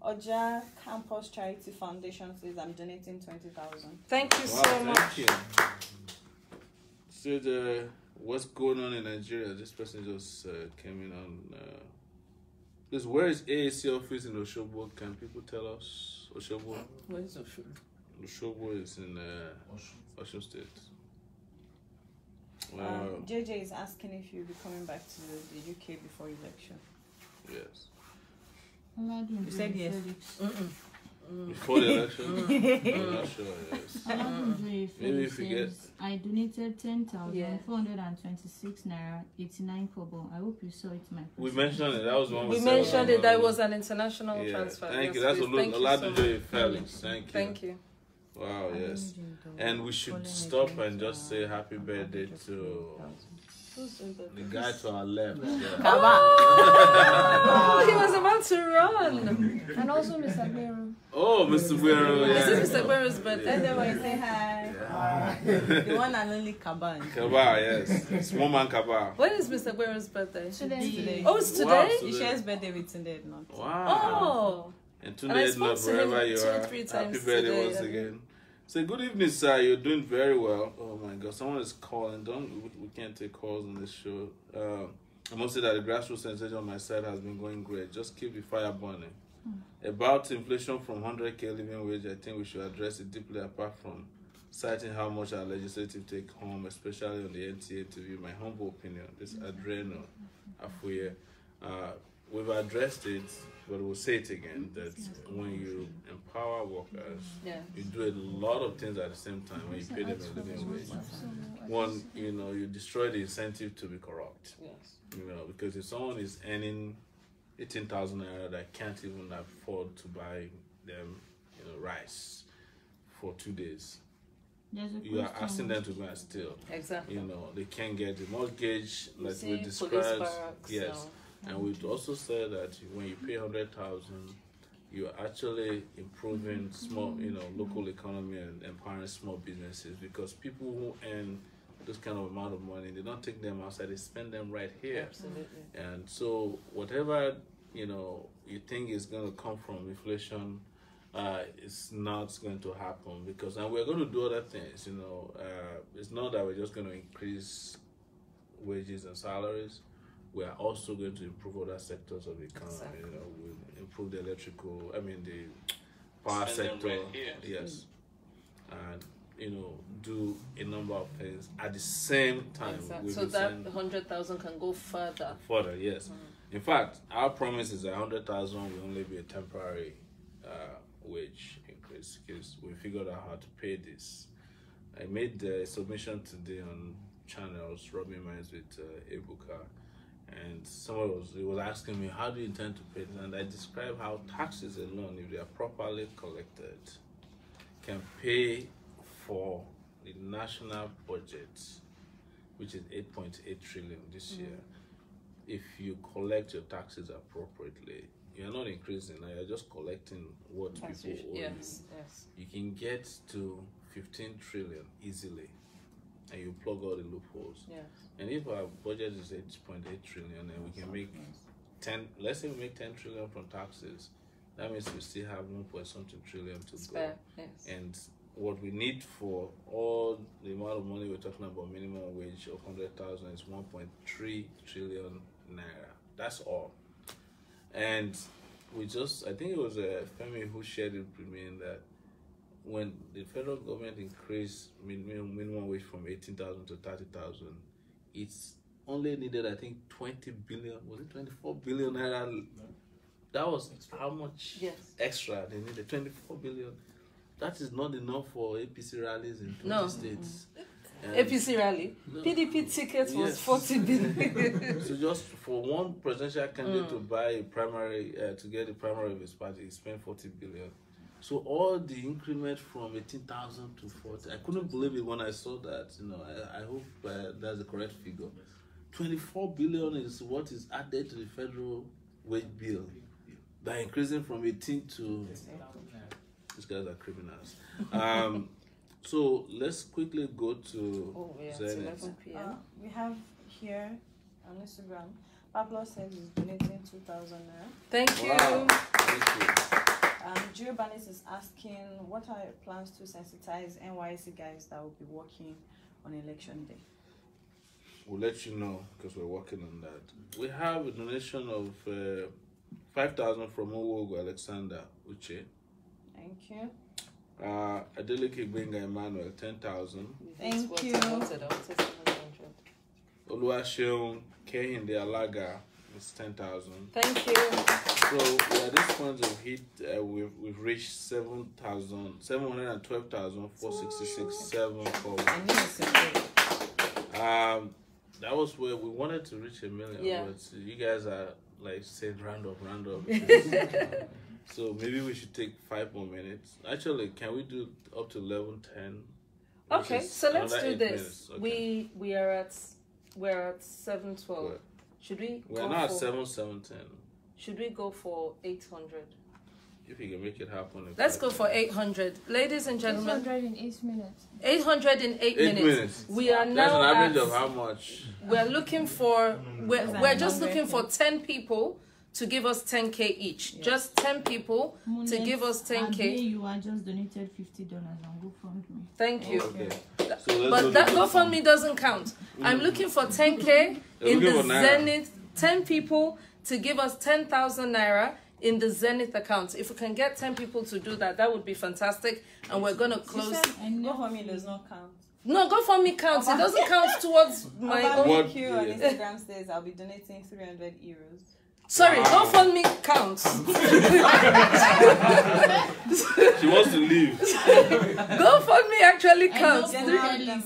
Oja Campus Charity Foundation says I'm donating 20,000. Thank you Wow, so much. thank you. So what's going on in Nigeria? This person just came in on. This where is AAC office in Oshobo? Can people tell us? Oshobo. Where is Oshu? Oshobo is in Osun State. JJ is asking if you'll be coming back to the UK before election. Yes. You said yes. Before the election? I'm not sure, yes. Maybe if you get. I donated Yeah. 10,426 naira 89 kobo. I hope you saw it, my person. We mentioned it. That was one. We mentioned it. That was an international Yeah. transfer. Thank Yes, you. That's please. Thank you so Olatunjoye much. Felix. Thank you. Thank you. Wow, yes. And we should stop and just say happy birthday to the guy to our left. Yeah. Oh, he was about to run. And also Mr. Guerrero. Oh, Mr. Guerrero, Is yeah. it Mr. Guerrero's birthday? Everybody say hi. The one and only Kaban. Kaba, yes. Small man Kaba. When is Mr. Guerrero's birthday? Today. Oh, it's Wow, today? He shares birthday with Tunde not. Wow. Oh. And And I Tunde spoke Edna, to him wherever you 2 or are. 3 Happy times birthday today, once I again. Say good evening, sir. You're doing very well. Oh my God, someone is calling. We can't take calls on this show. I must say that the grassroots sensation on my side has been going great. Just keep the fire burning. About inflation from 100k living wage, I think we should address it deeply apart from citing how much our legislative take home, especially on the NTA TV. My humble opinion, this Adreno Afuye, we've addressed it, but we'll say it again, that when you empower workers, you do a lot of things at the same time when you pay them a living wage. One, you destroy the incentive to be corrupt. Yes. Because if someone is earning 18,000 naira that can't even afford to buy them, rice for 2 days, you are asking them to go and steal. Exactly. They can't get the mortgage, You like see we police described. barracks, Yes. so- And we'd also say that when you pay 100,000, you're actually improving small, local economy and empowering small businesses, because people who earn this kind of amount of money, they don't take them outside, they spend them right here. Absolutely. And so whatever, you think is going to come from inflation, it's not going to happen because, and we're going to do other things. You know, it's not that we're just going to increase wages and salaries. We are also going to improve other sectors of the economy. Exactly. You know, we'll improve the the power sector. Yes, and you know, do a number of things at the same time. Exactly. So that 100,000 can go further. Further, yes. In fact, our promise is that 100,000 will only be a temporary wage increase because we figured out how to pay this. I made a submission today on channels, rubbing minds with Ebuka, and someone was asking me, how do you intend to pay this? And I described how taxes alone, if they are properly collected, can pay for the national budget, which is 8.8 trillion this year. If you collect your taxes appropriately, you're not increasing, you're just collecting what people owe you. Yes. You can get to 15 trillion easily, and you plug all the loopholes. Yes. And if our budget is 8.8 trillion, and we can make 10, let's say we make 10 trillion from taxes, that means we still have 1.something trillion to spare, go. Yes. And what we need for all the amount of money we're talking about, minimum wage of 100,000, is 1.3 trillion naira. That's all. And we just, I think it was Femi who shared it with me, that when the federal government increased minimum wage from 18,000 to 30,000, it's only needed, I think, 20 billion, was it 24 billion naira? That was how much extra they needed, 24 billion. That is not enough for APC rallies in 20 states. APC rally. No. PDP ticket was 40 billion. So just for one presidential candidate to buy a primary, to get a primary of his party, he spent 40 billion. So all the increment from 18,000 to 40, I couldn't believe it when I saw that. You know, I hope that's the correct figure. 24 billion is what is added to the federal wage bill by increasing from 18 to... These guys are criminals. So let's quickly go to it's 11 p.m. We have here on Instagram, Pablo says he's donating 2,000 naira. Thank you. Wow. Thank you. Jill Banis is asking, what are your plans to sensitize NYC guys that will be working on election day? We'll let you know because we're working on that. We have a donation of 5,000 from Owogo Alexander Uche. Thank you. Adeleke Benga Emmanuel, 10,000. Thank you. Oluwaseun Kehinde Alaga is 10,000. Thank you. So at this point we've reached 7,466,7 that was where we wanted to reach 1 million, but you guys are like saying round up. So maybe we should take 5 more minutes. Actually, can we do up to 11:10? Okay, so let's do this. Okay. We're at 7:12. Should we? We're now at 7:10. Should we go for 800? If you can make it happen. Let's go for 800, ladies and gentlemen. 808 minutes. 808 minutes. We are now. That's an average of how much? We're looking for. We're just looking for 10 people to give us 10K each. Yes. Just 10 people to give us 10K. You are just donated $50 on GoFundMe. Thank you. Okay. So but that GoFundMe doesn't count. I'm looking for 10K in the Zenith. 10 people to give us 10,000 naira in the Zenith account. If we can get 10 people to do that, that would be fantastic. And we're going to close. GoFundMe does not count. No, GoFundMe counts. It doesn't count towards my own. Q on Instagram says I'll be donating 300 euros. Sorry, GoFundMe counts. She wants to leave. GoFundMe actually counts.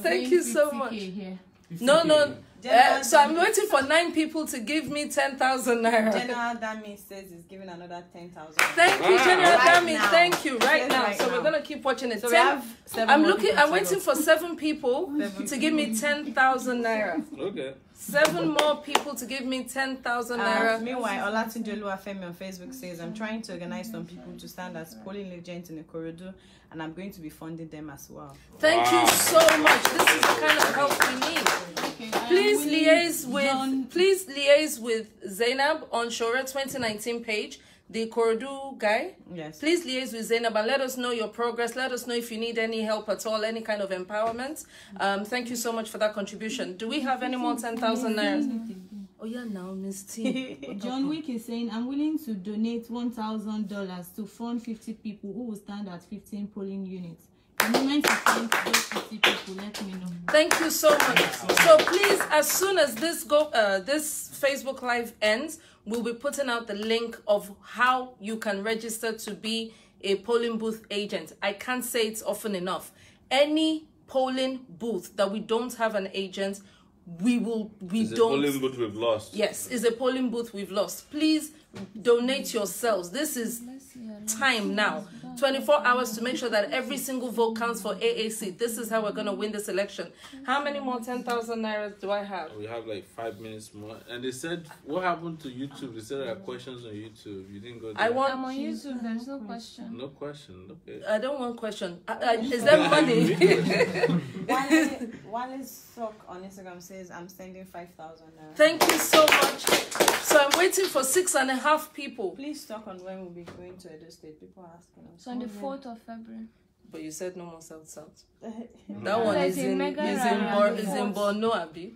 Thank you so much. No. So I'm waiting for 9 people to give me 10,000 naira. General Dami says he's giving another 10,000. Thank you, General Dami. Thank you. Right now. So we're gonna keep watching it. So I'm waiting for 7 people to give me 10,000 naira. Okay. 7 more people to give me 10,000 naira. Meanwhile, Olatunde Oluwafemi on Facebook says, I'm trying to organize some people to stand as polling agents in the corridor, and I'm going to be funding them as well. Thank you so much. This is the kind of help we need. Please liaise with Zainab on Shora 2019 page. the Korodu guy. Yes. Please liaise with Zainab and let us know your progress. Let us know if you need any help at all, any kind of empowerment. Thank you so much for that contribution. Do we have any more 10,000 naira? Oh yeah, now Miss T. John Wick is saying, I'm willing to donate $1,000 to fund 50 people who will stand at 15 polling units. The moment you find those 50 people, let me know. Thank you so much. So please, as soon as this Facebook Live ends, we'll be putting out the link of how you can register to be a polling booth agent. I can't say it often enough. Any polling booth that we don't have an agent, we don't. It's a polling booth we've lost. Yes, it's a polling booth we've lost. Please donate yourselves. This is time now. 24 hours to make sure that every single vote counts for AAC. This is how we're going to win this election. How many more 10,000 naira do I have? We have like 5 minutes more. And they said, what happened to YouTube? They said there are questions on YouTube. You didn't go there. I'm on YouTube. There's no question. No question. Okay. I don't want question. Is there money? Wale Sock on Instagram says, I'm sending 5,000 naira. Thank you so much. So I'm waiting for 6.5 people. Please talk on when we'll be going to Edo State. People are asking us. So on the 4th of February. But you said no more South. Mm. That one Like is a in mega rally on the 4th. Borno, Abi.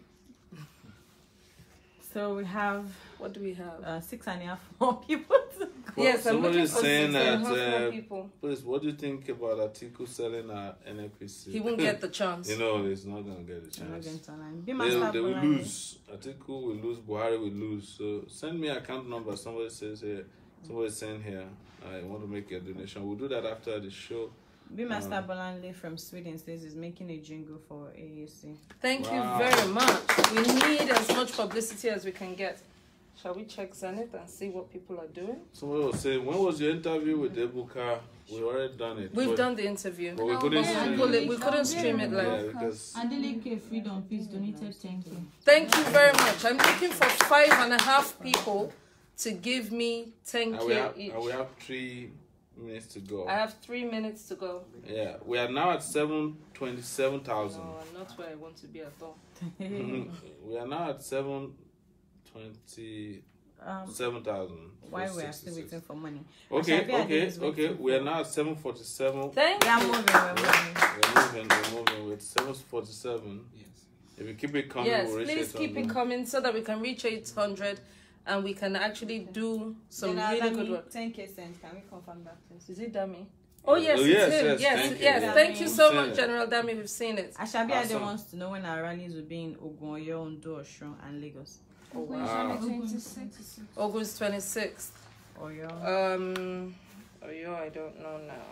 So we have What do we have? 6.5 more people to go. Yes, I'm looking somebody's for saying 6.5 that, more people. Please, what do you think about Atiku selling at NFPC? He won't get the chance. You know, he's not going to get the I'm not going chance. to line. They will lose. Atiku will lose. Buhari will lose. So send me account number. Somebody says here. Somebody's saying here. I want to make a donation. We'll do that after the show. Master Bolanle from Sweden says he's making a jingle for AAC. Thank Wow. you very much. We need as much publicity as we can get. Shall we check Zenith and see what people are doing? Somebody was saying, when was your interview with Ebuka? We've already done it. We've done the interview. But we couldn't stream it. We couldn't stream it Yeah, live. because Adeleke Freedom Peace donated 10K. Thank you very much. I'm looking for 5.5 people to give me 10K each. we have 3 minutes to go. I have 3 minutes to go. Yeah, we are now at 727,000. No, not where I want to be at all. We are now at 727,000. Why we are still waiting for money? Okay. waiting We are now at 747. Thank We are you. moving. We're moving with 747. Yes. If we keep it coming, Yes, we'll reach please keep it 800. coming so that we can reach 800 and we can actually do some really good work. 10K cents. Can we confirm that, please? Is it Dami? Oh yes, Oh, it's yes, him. yes, Yes, thank you. Thank you so We've much, seen it. General Dami. We've seen it. Ashabi Awesome. wants to know when our rallies will be in Ogunyo, Ondo, Osun, and Lagos. Oh, wow. Wow. 26. August 26th. Oyo. I don't know now.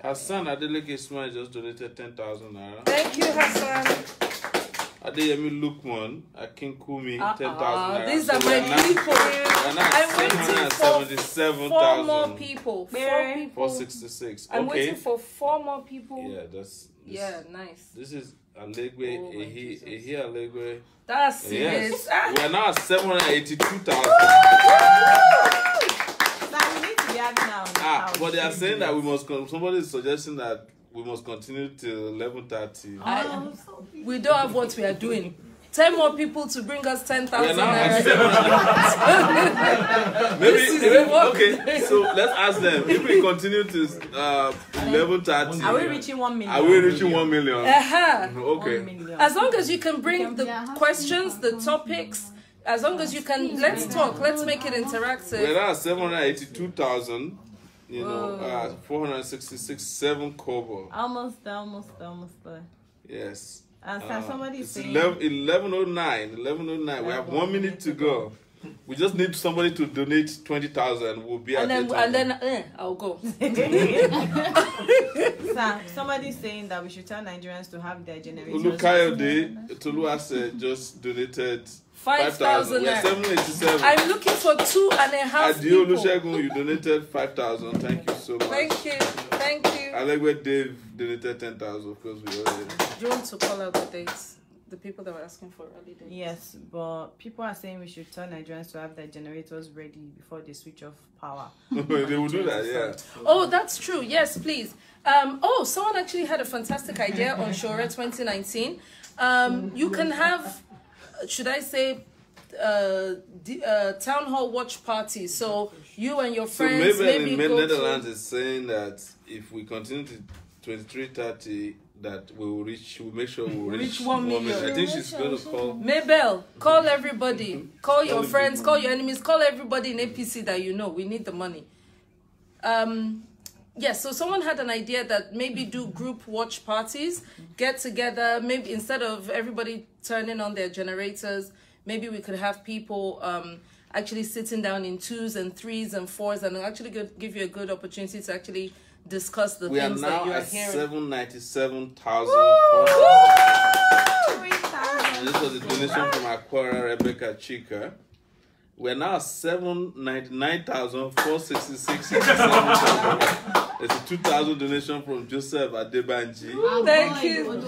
Hassan Adeleke Ismail just donated 10,000 naira. Thank you, Hassan. Adeyemi Lukman, Akinkumi, 10,000 naira. These So are we my now- people. we're now at I'm waiting for 4 more 777,000. people. 4 people. 466. I'm Okay. waiting for 4 more people. Yeah, that's. Yeah, nice. This is Alegwe, Oh, my Jesus. Ehi Alegwe. That's Yes. it. Ah. We are now at 782,000. Now we need to be having our But they are saying that we must. Somebody is suggesting that we must continue till 11:30. We don't have what we are doing. 10 more people to bring us 10,000 We are now at naira. 700. This is the maybe work. okay. So let's ask them if we continue to 11:30. Are we reaching 1 million? Are we reaching 1 million? Okay. 1 million. As long as you can bring the questions, the topics, as long as you can, let's talk, let's make it We're interactive. now at 782,000. 466, 7 kobo. Almost there. Yes. Somebody It's saying 11:09. 11:09. We have 1 minute to go. We just need somebody to donate 20,000. We'll be at And then I'll go. Sir, somebody's saying that we should tell Nigerians to have their generators. Ulukayode Toluwase just donated 5,000 We are naira. 787. I'm looking for 2.5 Adio people. Olusegun, you donated 5,000. Thank you so much. Thank you. Alegwe Dave donated 10,000. Of course, we already. Do you want to call out the dates? The people that were asking for early dates? Yes, but people are saying we should tell Nigerians to have their generators ready before they switch off power. They will do that, yeah. Oh, that's true. Yes, please. Someone actually had a fantastic idea on Shore 2019. You can have, should I say, town hall watch party. So you and your So friends maybe in the go Netherlands is saying that if we continue to 23:30, that we'll make sure we'll reach 1 million. I think she's going to call. Mabel, call everybody. Call your friends, call your enemies, call everybody in APC that you know. We need the money. Yes, so someone had an idea that maybe do group watch parties, get together, maybe instead of everybody turning on their generators, maybe we could have people actually sitting down in 2s and 3s and 4s and actually give you a good opportunity to actually discuss the things that you are hearing. We are now at 797,000. This was a donation from Aquara Rebecca Chika. We're now at 799,466. It's a 2,000 donation from Joseph Adebanji. Thank you. He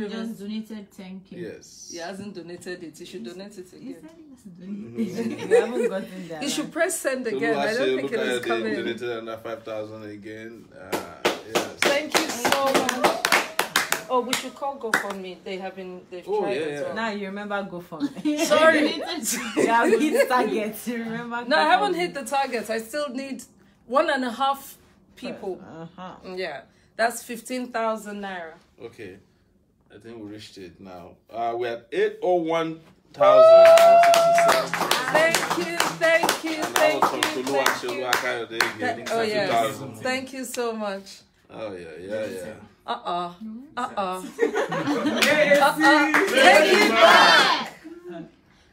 just donated 10K. Yes. He hasn't donated it. He should donate it again. He said he has donated. We haven't gotten there. You should press send again. I don't think it is coming. Donated under 5,000 again. Yes. Thank you so much. Oh, we should call GoFundMe. They've tried as well. Now you remember GoFundMe. Sorry. You have hit targets. You remember? No, I haven't hit the targets. I still need 1.5 people. Yeah, that's 15,000 naira. Okay, I think we reached it now. We're at 801,067. Thank you. Oh yes. Thank you so much. Oh yeah. Take it back.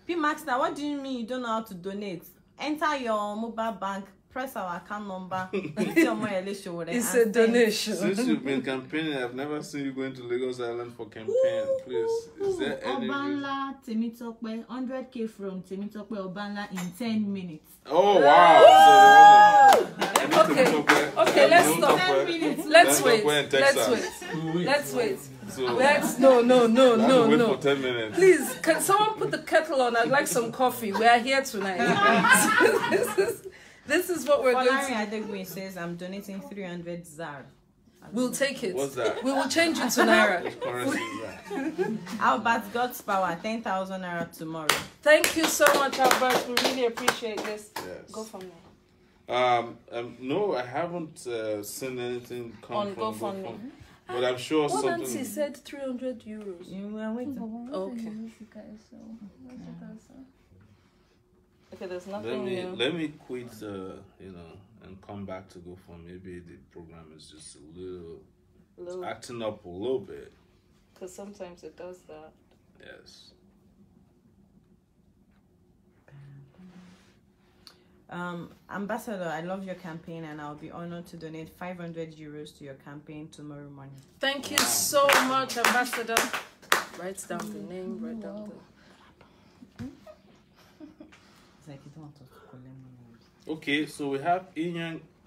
P Max, now what do you mean you don't know how to donate? Enter your mobile bank, press our account number. It's a donation. Since you've been campaigning, I've never seen you going to Lagos Island for campaign. Please, is there any Obanla Temitokwe, 100K from Temitokwe Obanla in 10 minutes. Oh wow! Okay, let's stop. 10 minutes. Let's wait. So, No. wait for 10 minutes. Please, can someone put the kettle on? I'd like some coffee. We are here tonight. This is what we're going to do. Adegwe says, I'm donating 300 ZAR. We'll take it. What's that? We will change it to naira. What currency is that? Albert God's Power, 10,000 naira tomorrow. Thank you so much, Albert. We really appreciate this. Yes. Go from there. No, I haven't seen anything come On from GoFundMe. But I'm sure Well, something. Nancy said 300 euros. You were waiting. Okay. Okay, there's nothing new. Let me quit, and come back to GoFundMe. Maybe the program is just a little acting up a little bit. Because sometimes it does that. Yes. Ambassador, I love your campaign and I'll be honored to donate 500 euros to your campaign tomorrow morning. Thank you so much, Ambassador. Write down the name, write down the... It's like you don't want to call them. Okay, so we have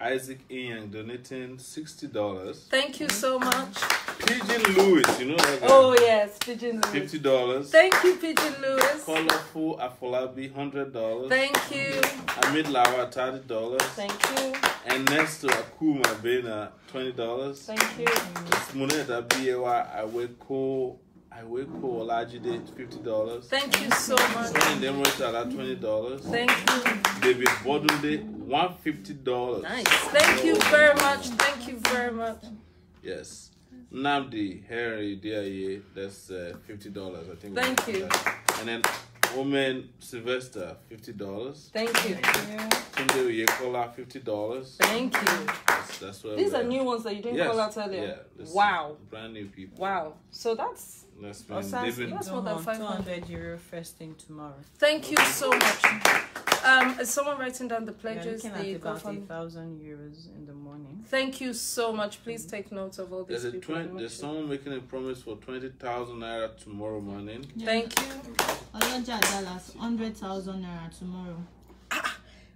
Isaac Inyang donating $60. Thank you so much. Pigeon Lewis, you know that guy? Oh yes, Pigeon Lewis. $50. Thank you, Pigeon Lewis. Colorful Afolabi, $100. Thank you. Amid Lawa, $30. Thank you. Ernesto Akuma Bena, $20. Thank you. Moneta Biewa Aweko Olajide, $50. Thank you so much. Sonny Demorishala, $20. Thank you. David Bodunde, $150. Nice. Thank you very much. Thank you very much. Yes. Namdi Harry Diaye, that's $50. I think. Thank you. And then Woman Sylvester, $50. Thank you. Tunde Uyekola, $50. Thank you. That's what. These are new ones that you didn't call out earlier. Yeah. Wow. Brand new people. Wow. So that's That's more than 200 euro first thing tomorrow. Thank you so much. Is someone writing down the pledges? We're looking at about 1,000 euros in the morning. Thank you so much. Please take note of all these people. There's someone making a promise for 20,000 naira tomorrow morning. Yeah. Thank you. Oloja Dallas, 100,000 naira tomorrow.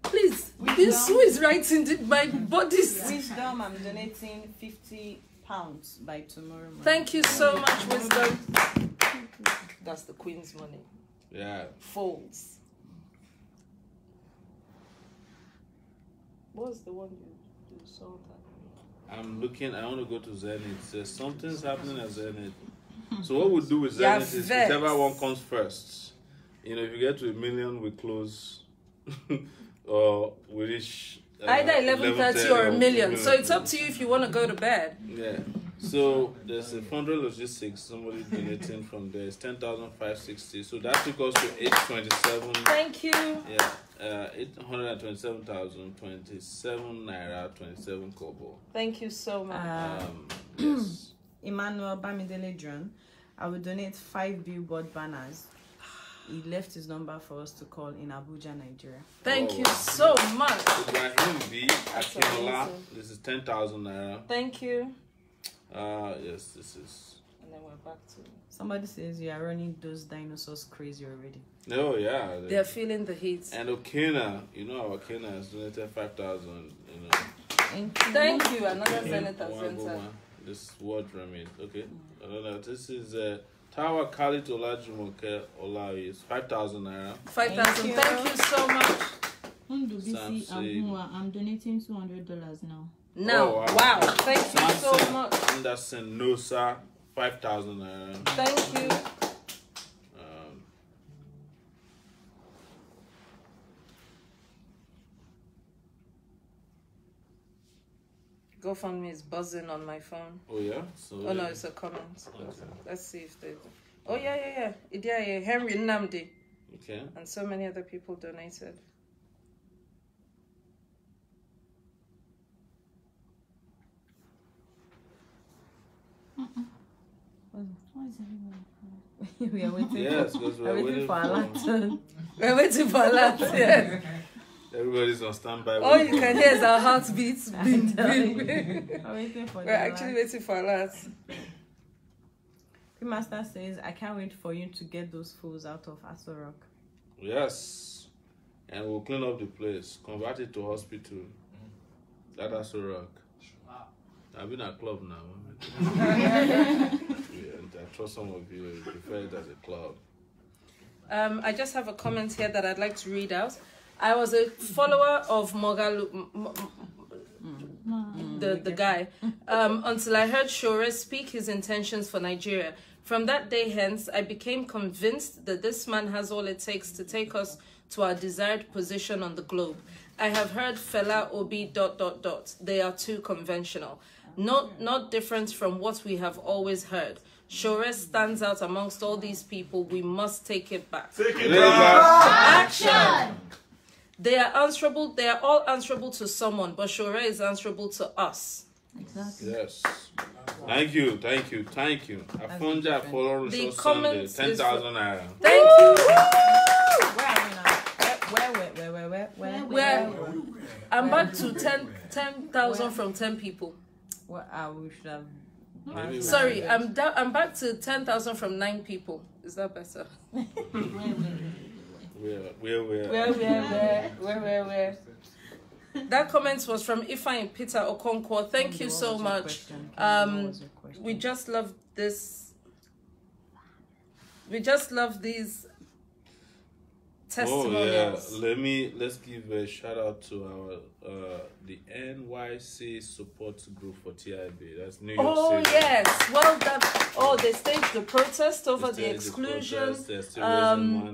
Please, who is writing my body's? Wisdom, I'm donating £50 by tomorrow morning. Thank you so much, Wisdom. That's the Queen's money. Yeah. Folds. What was the one you saw that? I'm looking. I want to go to Zenith. Says something's happening at Zenith. So what we'll do with Zenith is whichever one comes first. you know, if you get to 1 million, we close, or we reach either 11:30 or 1 million. So it's up to you if you want to go to bed. Yeah. So there's a Fundra Logistics. Somebody donating from there. It's 10,560. So that took us to 827. Thank you. Yeah. 827,027 naira 27 kobo. Thank you so much. Yes. Emmanuel Bamidele John, I will donate 5 billboard banners. He left his number for us to call in Abuja, Nigeria. Thank you so much. Ibrahim B. Akinola. amazing. This is 10,000 naira. Thank you. Yes, this is. And then we're back to. Somebody says you are running those dinosaurs crazy already. Oh, yeah. They're feeling the heat. And Okena, you know, our Okena has donated 5,000. You know. Thank you. Another senator One, center. this word remit. Okay. This is Tawa Khalid Olajumoke Olawi. 5,000 naira. 5,000. Thank you so much. Ndubisi Abunwa, I'm donating $200 now. Now, Oh, wow. Thank you so much. Anderson Nosa, 5,000 naira. Thank you. GoFundMe is buzzing on my phone. Oh, yeah? So, Oh, no, it's a comment. Okay. Let's see if they... Oh, yeah. Yeah. Henry Nnamdi. Okay. And so many other people donated. Why is everyone We are waiting. Yes, because we're waiting for a lot. We're waiting for that, yes. Everybody's on standby. All you can hear is our heartbeats. I'm waiting for We're actually waiting for that. Master says, I can't wait for you to get those fools out of Aso Rock. Yes. And we'll clean up the place. Convert it to hospital. That Aso Rock. I've been at club now. Yeah, I trust some of you prefer it as a club. I just have a comment here that I'd like to read out. I was a follower of Mogalu, the guy, until I heard Sowore speak his intentions for Nigeria. From that day hence, I became convinced that this man has all it takes to take us to our desired position on the globe. I have heard Fela Obi ... They are too conventional. Not different from what we have always heard. Sowore stands out amongst all these people. We must take it back. Take it back. Action! They are answerable. They are all answerable to someone, but Sowore is answerable to us. Exactly. Yes. Thank you. Afonja Follow The Sunday, comments 10,000 naira. Thank you. Where are we now? Where? I'm back to 10,000 from 10 people. Well, we should have. Maybe Sorry, I'm back to 10,000 from 9 people. Is that better? Where? That comment was from Ifeanyi Peter Okonkwo. Thank you so much. We just love this. We just love these testimonials. Oh yeah, let's give a shout out to our the NYC support group for TIB. That's New York Oh City. yes, well done. Oh, they staged the protest over the exclusion.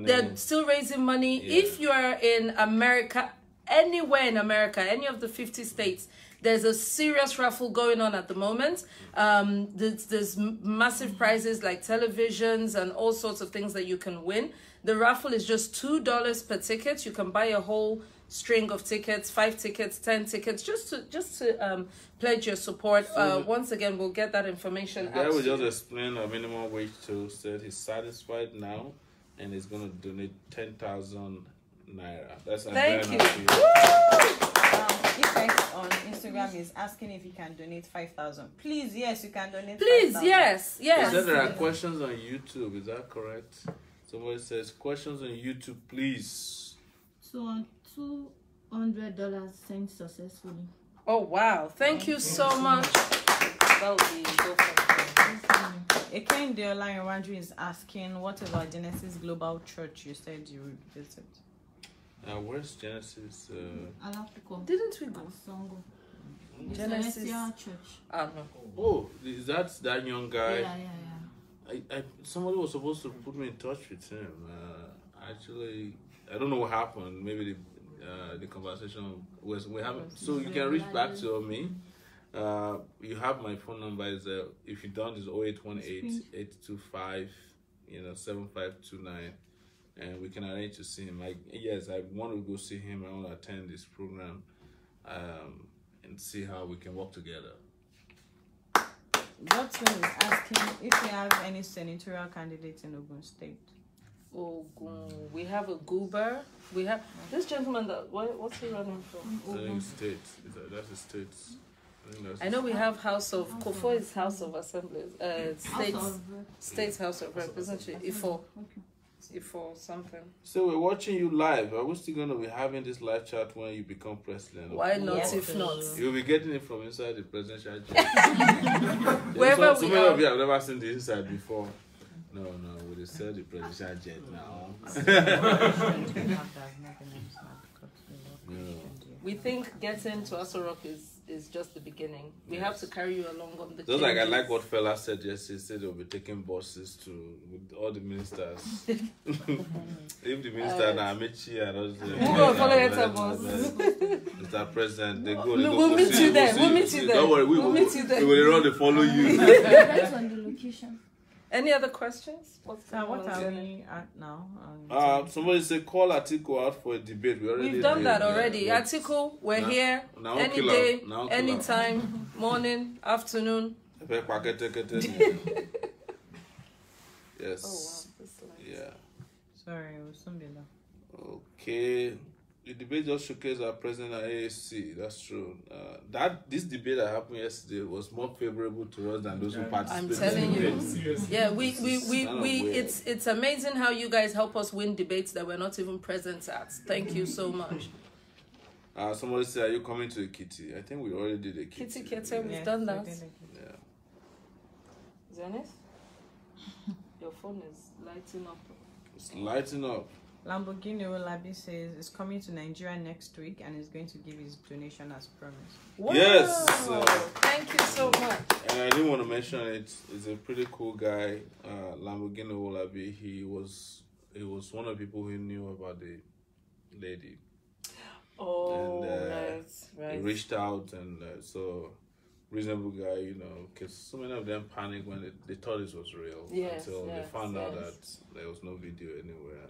They're still raising money. Yeah. If you are in America, anywhere in America, any of the 50 states, there's a serious raffle going on at the moment. There's massive prizes like televisions and all sorts of things that you can win. The raffle is just $2 per ticket. You can buy a whole string of tickets, 5 tickets, 10 tickets, just to pledge your support. Once again, we'll get that information out. Yeah, we just explained our minimum wage too. Said he's satisfied now, and he's going to donate 10,000 naira. That's Thank you. Effect on Instagram is asking if you can donate 5,000. Please, yes, you can donate. Please, 5,000. yes. He said there are questions on YouTube. Is that correct? Somebody says questions on YouTube, please. So $200 sent successfully. Oh wow! Thank you so much. That would be Eken Deola Iranju is asking, what about Genesis Global Church? You said you would visit. Where's Genesis? Alapuko. Didn't we go? Songo. Genesis Celestial Church. No. Oh, is that young guy? Yeah. Somebody was supposed to put me in touch with him. Actually, I don't know what happened. Maybe the conversation was we have. So you can reach back to me. You have my phone number. Is if you don't, is 0818-825 7529, and we can arrange to see him. Yes, I want to go see him. I want to attend this program, and see how we can work together. Dr. is asking if we have any senatorial candidates in Ogun State. Ogun. We have a Goober. We have this gentleman that what's he running from? I think state. That's the states. I know we have House of Kofo is House of Assembly. States House of Rep, isn't she? Ifo something. So we're watching you live. Are we still going to be having this live chat when you become president? Why not? If not, you'll be getting it from inside the presidential jet. Wherever so many of you have never seen the inside before. No, we sell the presidential jet now. We think getting to Aso Rock is just the beginning. We have to carry you along on the. Just like I like what fella said yesterday. He said they'll be taking buses with all the ministers. If the minister now Amici and all the. Who will follow your bus? Mr. President, they go. We'll meet you there. We'll meet you there. Don't worry, we'll meet you there. We will run. They follow you. Depends on the location. Any other questions? What are we at now? Somebody said call Atiku out for a debate. We've done that already. Yeah, Atiku, we're here any day, anytime, morning, afternoon. Yes. Oh wow, yeah. Sorry, it was something. Okay. The debate just showcased our president at AAC. That's true. This debate that happened yesterday was more favorable to us than those who participated. I'm telling you. Yeah, we it's amazing how you guys help us win debates that we're not even present at. Thank you so much. Somebody said, "Are you coming to Ekiti?" I think we already did Ekiti. Kitty, we've done that. Yeah. Zenith, your phone is lighting up. It's lighting up. Lamborghini Olabi says it's coming to Nigeria next week and is going to give his donation as promised. Wow. Yes. Thank you so much. And I didn't want to mention it. He's a pretty cool guy. Lamborghini Olabi. He was one of the people who knew about the lady. Oh, and, right. He reached out and so reasonable guy, because so many of them panicked when they thought it was real until they found out that there was no video anywhere.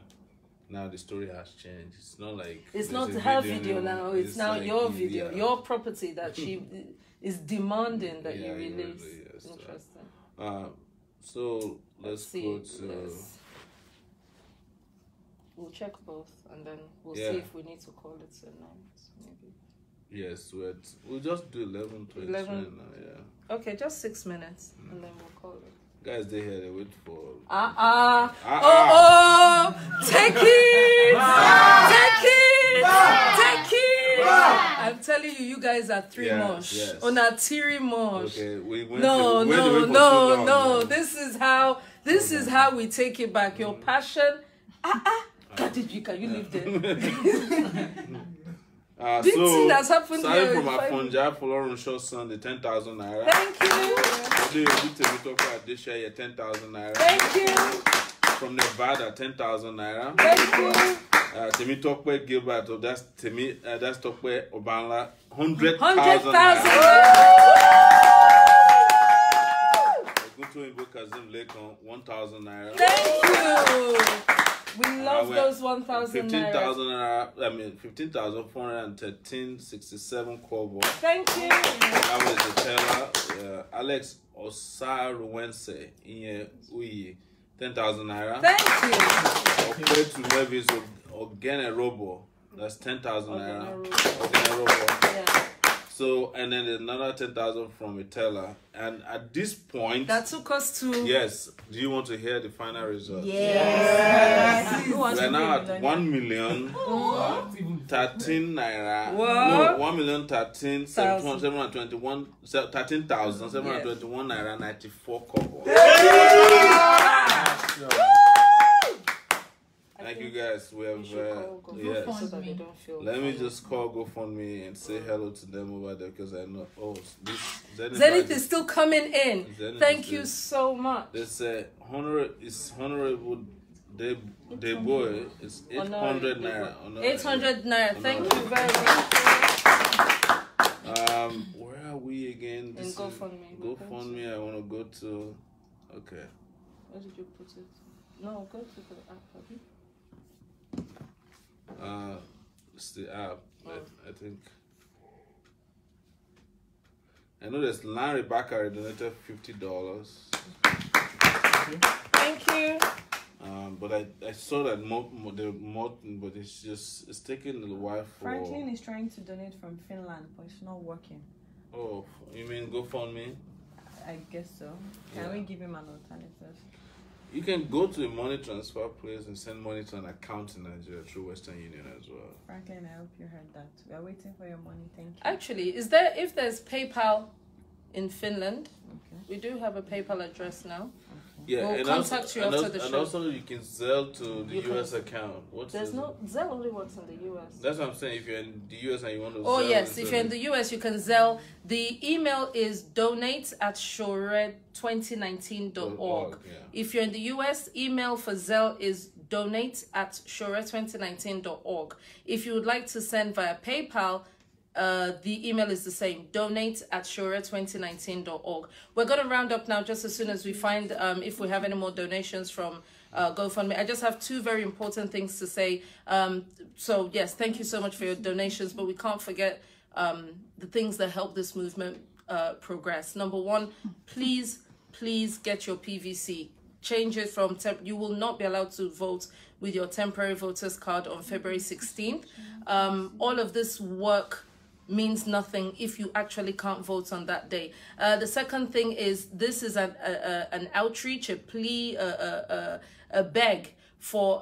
Now the story has changed. It's not like it's not her video now. It's now like your video, your property that she is demanding that you release. Yes. Interesting. So let's go to. We'll check both and then we'll see if we need to call it tonight. Maybe. Yes, we'll just do 11:20 now. Yeah. Okay, just 6 minutes and then we'll call it. Guys, they here, they wait for. Take it! Take it! I'm telling you, you guys are three mush. Yes. On a teary mush. Okay, we went. No. This is how we take it back. Your passion. Can you live there? Big thing that's happened starting here. From Afonja, Florence Shaw's son, the 10,000 naira. Thank you. 10,000 naira. Thank you. From Nevada, 10,000 naira. Thank you. Temitokwe Gilbert, that's Tokwe Obanla, 100,000 naira. Ogunto Ibo Kazim Lekon, 1,000 naira. Thank you. We love those 1,000 naira. 15,413.67 kobo. Thank you. That was the teller. Alex Osaruwense, Inye Uyi, 10,000 naira. Thank you. Okwe to Levis Ogene Robo, that's 10,000 naira. Ogene Robo. Yeah. So, and then another 10,000 from a teller. And at this point... That took us to... Yes. Do you want to hear the final result? Yes. We're now at 1,013,000 naira. What? No, 13,721 naira 94 kobo. Thank you guys. We have Let me just call GoFundMe and say hello to them over there because I know Zenith is still coming in. Thank you so much. They say honorable the boy is 800 naira. 800 naira. Thank you very much. Where are we again? In GoFundMe. GoFundMe. I want to go to. Okay. Where did you put it? No, go to the app. It's the app. I think. I know there's Larry Bakari donated $50. Thank you. But I saw that but it's taking a little while for. Franklin is trying to donate from Finland, but it's not working. Oh, you mean GoFundMe? I guess so. Can we give him an alternative? You can go to a money transfer place and send money to an account in Nigeria through Western Union as well. Franklin, I hope you heard that. We are waiting for your money. Thank you. Actually, if there's PayPal in Finland, we do have a PayPal address now. Yeah, we'll contact you after the show. And also you can Zelle to the US account. Zelle only works in the US. That's what I'm saying. If you're in the US and you want to Zelle. Oh yes, if you're in the US, you can Zelle. The email is donate@shore2019.org. Yeah. If you're in the US, email for Zelle is donate@shore2019.org. If you would like to send via PayPal, the email is the same, donate@shore2019.org. We're going to round up now just as soon as we find if we have any more donations from GoFundMe. I just have two very important things to say. So yes, thank you so much for your donations, but we can't forget the things that help this movement progress. Number one, please get your PVC. Change it from you will not be allowed to vote with your temporary voters card on February 16th. All of this work means nothing if you actually can't vote on that day. The second thing is this is an outreach, a plea, a beg for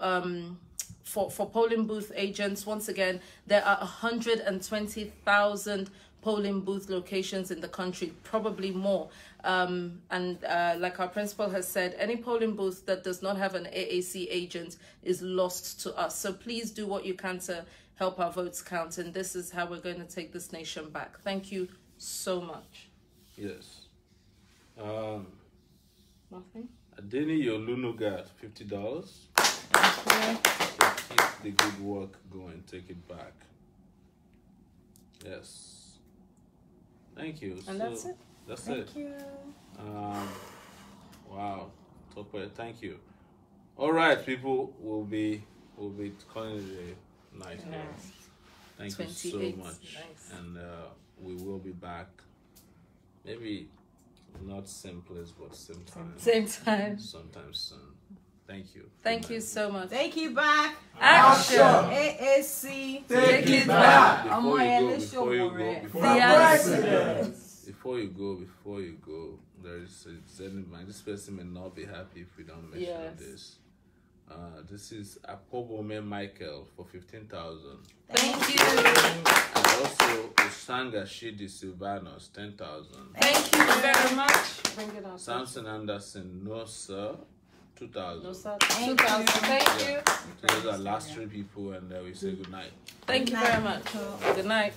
polling booth agents. Once again, there are 120,000 polling booth locations in the country, probably more. Like our principal has said, any polling booth that does not have an AAC agent is lost to us. So please do what you can to help our votes count, and this is how we're going to take this nation back. Thank you so much. Yes. Nothing? Adeni Yolunu got $50. So keep the good work going. Take it back. Yes. Thank you. And that's it? That's Thank it. Thank you. Wow. Top way. Thank you. All right, people. We'll be calling it a night here. Thank you so much. Nice. And we will be back. Maybe not same place, but same time. Same time. Sometime soon. Thank you. Thank you so much. Take it back. Action. AAC. Take it back. Omoyele Sowore. Before you go, there is this person may not be happy if we don't mention this. This is Apobome Michael for 15,000. Thank you. And also Usanga Shidi Silvanos 10,000. Thank you very much. Bring it up. Samson Anderson, no sir, 2,000. No sir, 2,000. Thank you. Those are last three people, and we say good night. Thank you very much. Good night.